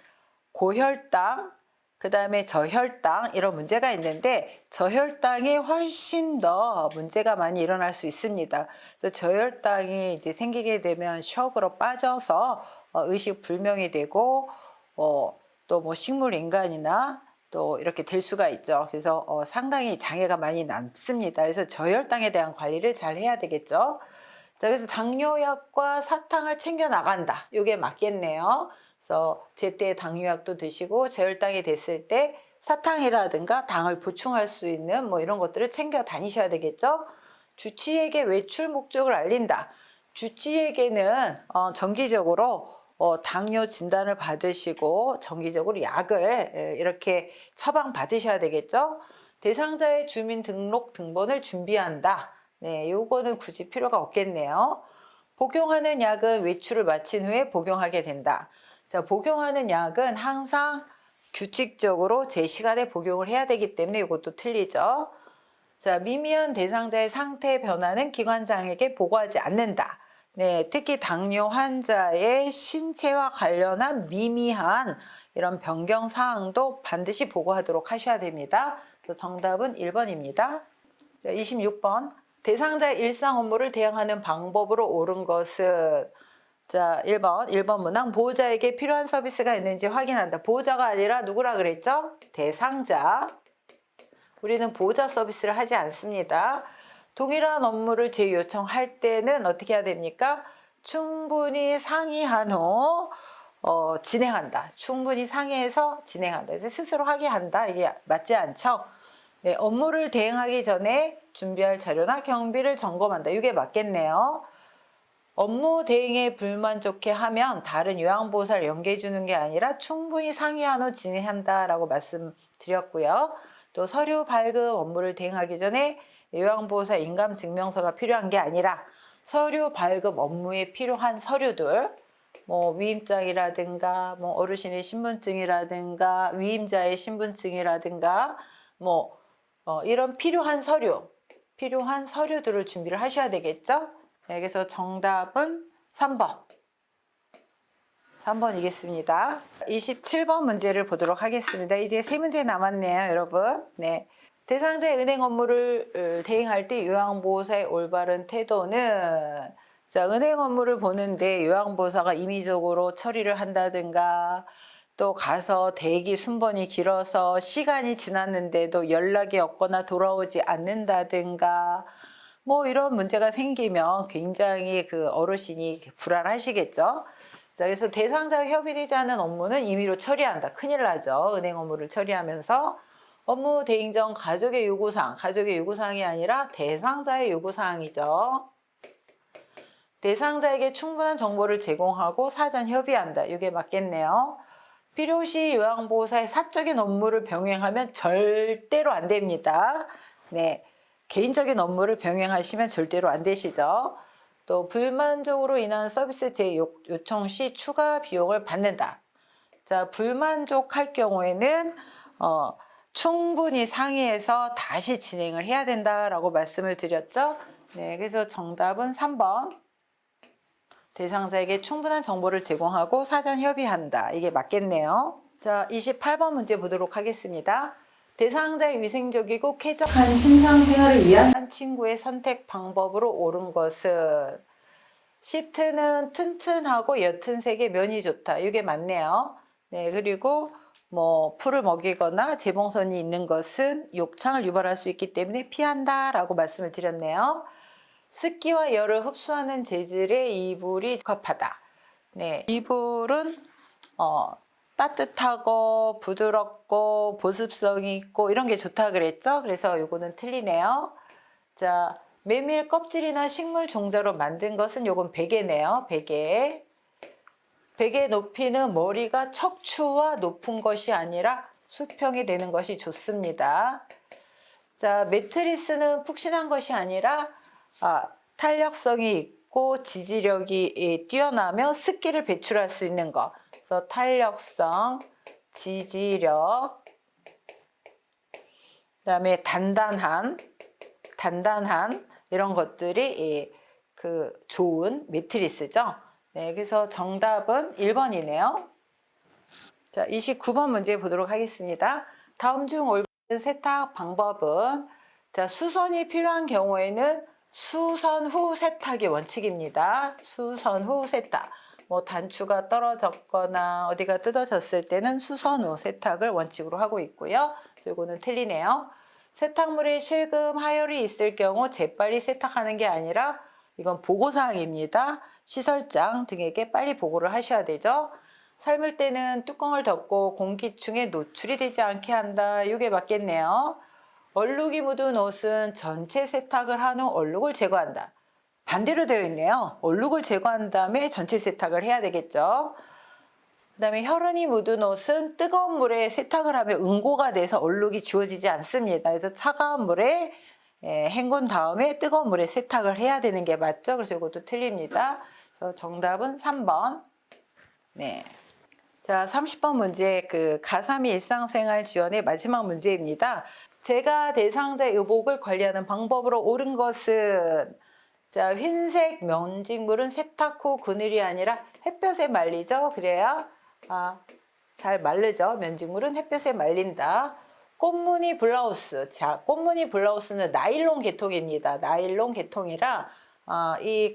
고혈당, 그 다음에 저혈당 이런 문제가 있는데 저혈당이 훨씬 더 문제가 많이 일어날 수 있습니다. 그래서 저혈당이 이제 생기게 되면 셔크로 빠져서 의식 불명이 되고 또 뭐 식물 인간이나 또 이렇게 될 수가 있죠. 그래서 상당히 장애가 많이 남습니다. 그래서 저혈당에 대한 관리를 잘 해야 되겠죠. 자, 그래서 당뇨약과 사탕을 챙겨 나간다. 이게 맞겠네요. 그래서 제때 당뇨약도 드시고 저혈당이 됐을 때 사탕이라든가 당을 보충할 수 있는 뭐 이런 것들을 챙겨 다니셔야 되겠죠. 주치의에게 외출 목적을 알린다. 주치의에게는 정기적으로 당뇨 진단을 받으시고 정기적으로 약을 이렇게 처방 받으셔야 되겠죠. 대상자의 주민등록 등본을 준비한다. 네, 요거는 굳이 필요가 없겠네요. 복용하는 약은 외출을 마친 후에 복용하게 된다. 자, 복용하는 약은 항상 규칙적으로 제 시간에 복용을 해야 되기 때문에 이것도 틀리죠. 자, 미미한 대상자의 상태 변화는 기관장에게 보고하지 않는다. 네, 특히 당뇨 환자의 신체와 관련한 미미한 이런 변경 사항도 반드시 보고하도록 하셔야 됩니다. 그래서 정답은 1번입니다. 26번. 대상자의 일상 업무를 대응하는 방법으로 옳은 것은 자, 1번 문항 보호자에게 필요한 서비스가 있는지 확인한다. 보호자가 아니라 누구라 그랬죠? 대상자. 우리는 보호자 서비스를 하지 않습니다. 동일한 업무를 재요청할 때는 어떻게 해야 됩니까? 충분히 상의한 후 진행한다. 충분히 상의해서 진행한다. 그래서 스스로 하게 한다. 이게 맞지 않죠? 네, 업무를 대행하기 전에 준비할 자료나 경비를 점검한다. 이게 맞겠네요. 업무 대행에 불만족해 하면 다른 요양보호사를 연계해 주는 게 아니라 충분히 상의한 후 진행한다라고 말씀드렸고요. 또 서류 발급 업무를 대행하기 전에 요양보호사 인감증명서가 필요한 게 아니라 서류 발급 업무에 필요한 서류들 뭐 위임장이라든가 뭐 어르신의 신분증이라든가 위임자의 신분증이라든가 뭐 이런 필요한 서류들을 준비를 하셔야 되겠죠? 네, 그래서 정답은 3번이겠습니다. 27번 문제를 보도록 하겠습니다. 이제 세 문제 남았네요, 여러분. 네. 대상자의 은행 업무를 대행할 때 요양보호사의 올바른 태도는, 자, 은행 업무를 보는데 요양보호사가 임의적으로 처리를 한다든가, 또 가서 대기 순번이 길어서 시간이 지났는데도 연락이 없거나 돌아오지 않는다든가, 뭐 이런 문제가 생기면 굉장히 그 어르신이 불안하시겠죠. 자, 그래서 대상자가 협의되지 않은 업무는 임의로 처리한다. 큰일 나죠. 은행 업무를 처리하면서 업무 대행 전 가족의 요구사항이 아니라 대상자의 요구사항이죠. 대상자에게 충분한 정보를 제공하고 사전 협의한다. 이게 맞겠네요. 필요시 요양보호사의 사적인 업무를 병행하면 절대로 안 됩니다. 네, 개인적인 업무를 병행하시면 절대로 안 되시죠. 또 불만족으로 인한 서비스 재요청 시 추가 비용을 받는다. 자, 불만족할 경우에는 충분히 상의해서 다시 진행을 해야 된다라고 말씀을 드렸죠. 네, 그래서 정답은 3번. 대상자에게 충분한 정보를 제공하고 사전 협의한다. 이게 맞겠네요. 자, 28번 문제 보도록 하겠습니다. 대상자의 위생적이고 쾌적한 침상생활을 위한 한 친구의 선택 방법으로 옳은 것은, 시트는 튼튼하고 옅은 색의 면이 좋다. 이게 맞네요. 네, 그리고 뭐 풀을 먹이거나 재봉선이 있는 것은 욕창을 유발할 수 있기 때문에 피한다라고 말씀을 드렸네요. 습기와 열을 흡수하는 재질의 이불이 적합하다. 네, 이불은 따뜻하고 부드럽고 보습성이 있고 이런 게 좋다 그랬죠? 그래서 요거는 틀리네요. 자, 메밀 껍질이나 식물 종자로 만든 것은 요건 베개네요. 베개. 베개 높이는 머리가 척추와 높은 것이 아니라 수평이 되는 것이 좋습니다. 자, 매트리스는 푹신한 것이 아니라 탄력성이 있고 지지력이 뛰어나며 습기를 배출할 수 있는 것. 그래서 탄력성, 지지력, 그다음에 단단한 이런 것들이 그 좋은 매트리스죠. 네, 그래서 정답은 1번이네요. 자, 29번 문제 보도록 하겠습니다. 다음 중 올바른 세탁 방법은, 자, 수선이 필요한 경우에는 수선 후 세탁이 원칙입니다. 수선 후 세탁. 뭐 단추가 떨어졌거나 어디가 뜯어졌을 때는 수선 후 세탁을 원칙으로 하고 있고요. 이거는 틀리네요. 세탁물에 실금, 하열이 있을 경우 재빨리 세탁하는 게 아니라 이건 보고사항입니다. 시설장 등에게 빨리 보고를 하셔야 되죠. 삶을 때는 뚜껑을 덮고 공기중에 노출이 되지 않게 한다. 이게 맞겠네요. 얼룩이 묻은 옷은 전체 세탁을 한 후 얼룩을 제거한다. 반대로 되어 있네요. 얼룩을 제거한 다음에 전체 세탁을 해야 되겠죠. 그 다음에 혈흔이 묻은 옷은 뜨거운 물에 세탁을 하면 응고가 돼서 얼룩이 지워지지 않습니다. 그래서 차가운 물에 헹군 다음에 뜨거운 물에 세탁을 해야 되는 게 맞죠. 그래서 이것도 틀립니다. 그래서 정답은 3번. 네. 자, 30번 문제, 그 가삼이 일상생활 지원의 마지막 문제입니다. 제가 대상자 의복을 관리하는 방법으로 옳은 것은, 자, 흰색 면직물은 세탁 후 그늘이 아니라 햇볕에 말리죠. 그래야 잘 마르죠. 면직물은 햇볕에 말린다. 꽃무늬 블라우스. 자, 꽃무늬 블라우스는 나일론 계통입니다. 나일론 계통이라 이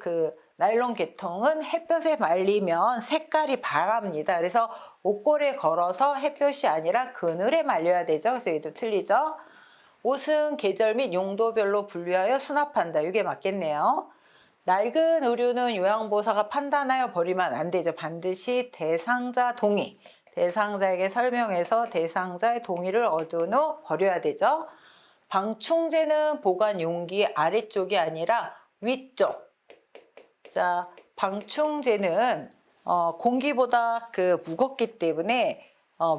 나일론 계통은 햇볕에 말리면 색깔이 바랍니다. 그래서 옷걸이에 걸어서 햇볕이 아니라 그늘에 말려야 되죠. 그래서 얘도 틀리죠. 옷은 계절 및 용도별로 분류하여 수납한다. 이게 맞겠네요. 낡은 의류는 요양보호사가 판단하여 버리면 안 되죠. 반드시 대상자 동의. 대상자에게 설명해서 대상자의 동의를 얻은 후 버려야 되죠. 방충제는 보관 용기 아래쪽이 아니라 위쪽. 자, 방충제는 공기보다 무겁기 때문에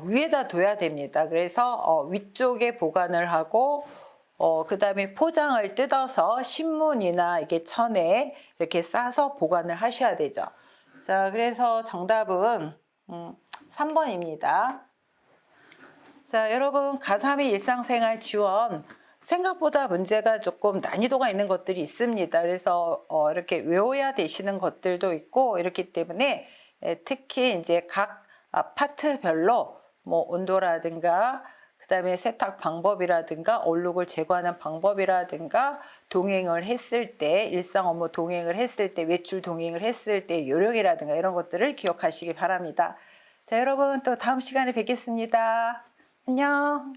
위에다 둬야 됩니다. 그래서 위쪽에 보관을 하고 그 다음에 포장을 뜯어서 신문이나 이게 천에 이렇게 싸서 보관을 하셔야 되죠. 자, 그래서 정답은 3번입니다. 자, 여러분 가3의 일상생활 지원 생각보다 문제가 조금 난이도가 있는 것들이 있습니다. 그래서 이렇게 외워야 되시는 것들도 있고 이렇기 때문에 특히 이제 각 파트별로 뭐 온도라든가 그다음에 세탁 방법이라든가 얼룩을 제거하는 방법이라든가 동행을 했을 때 일상 업무 동행을 했을 때 외출 동행을 했을 때 요령이라든가 이런 것들을 기억하시기 바랍니다. 자, 여러분 또 다음 시간에 뵙겠습니다. 안녕.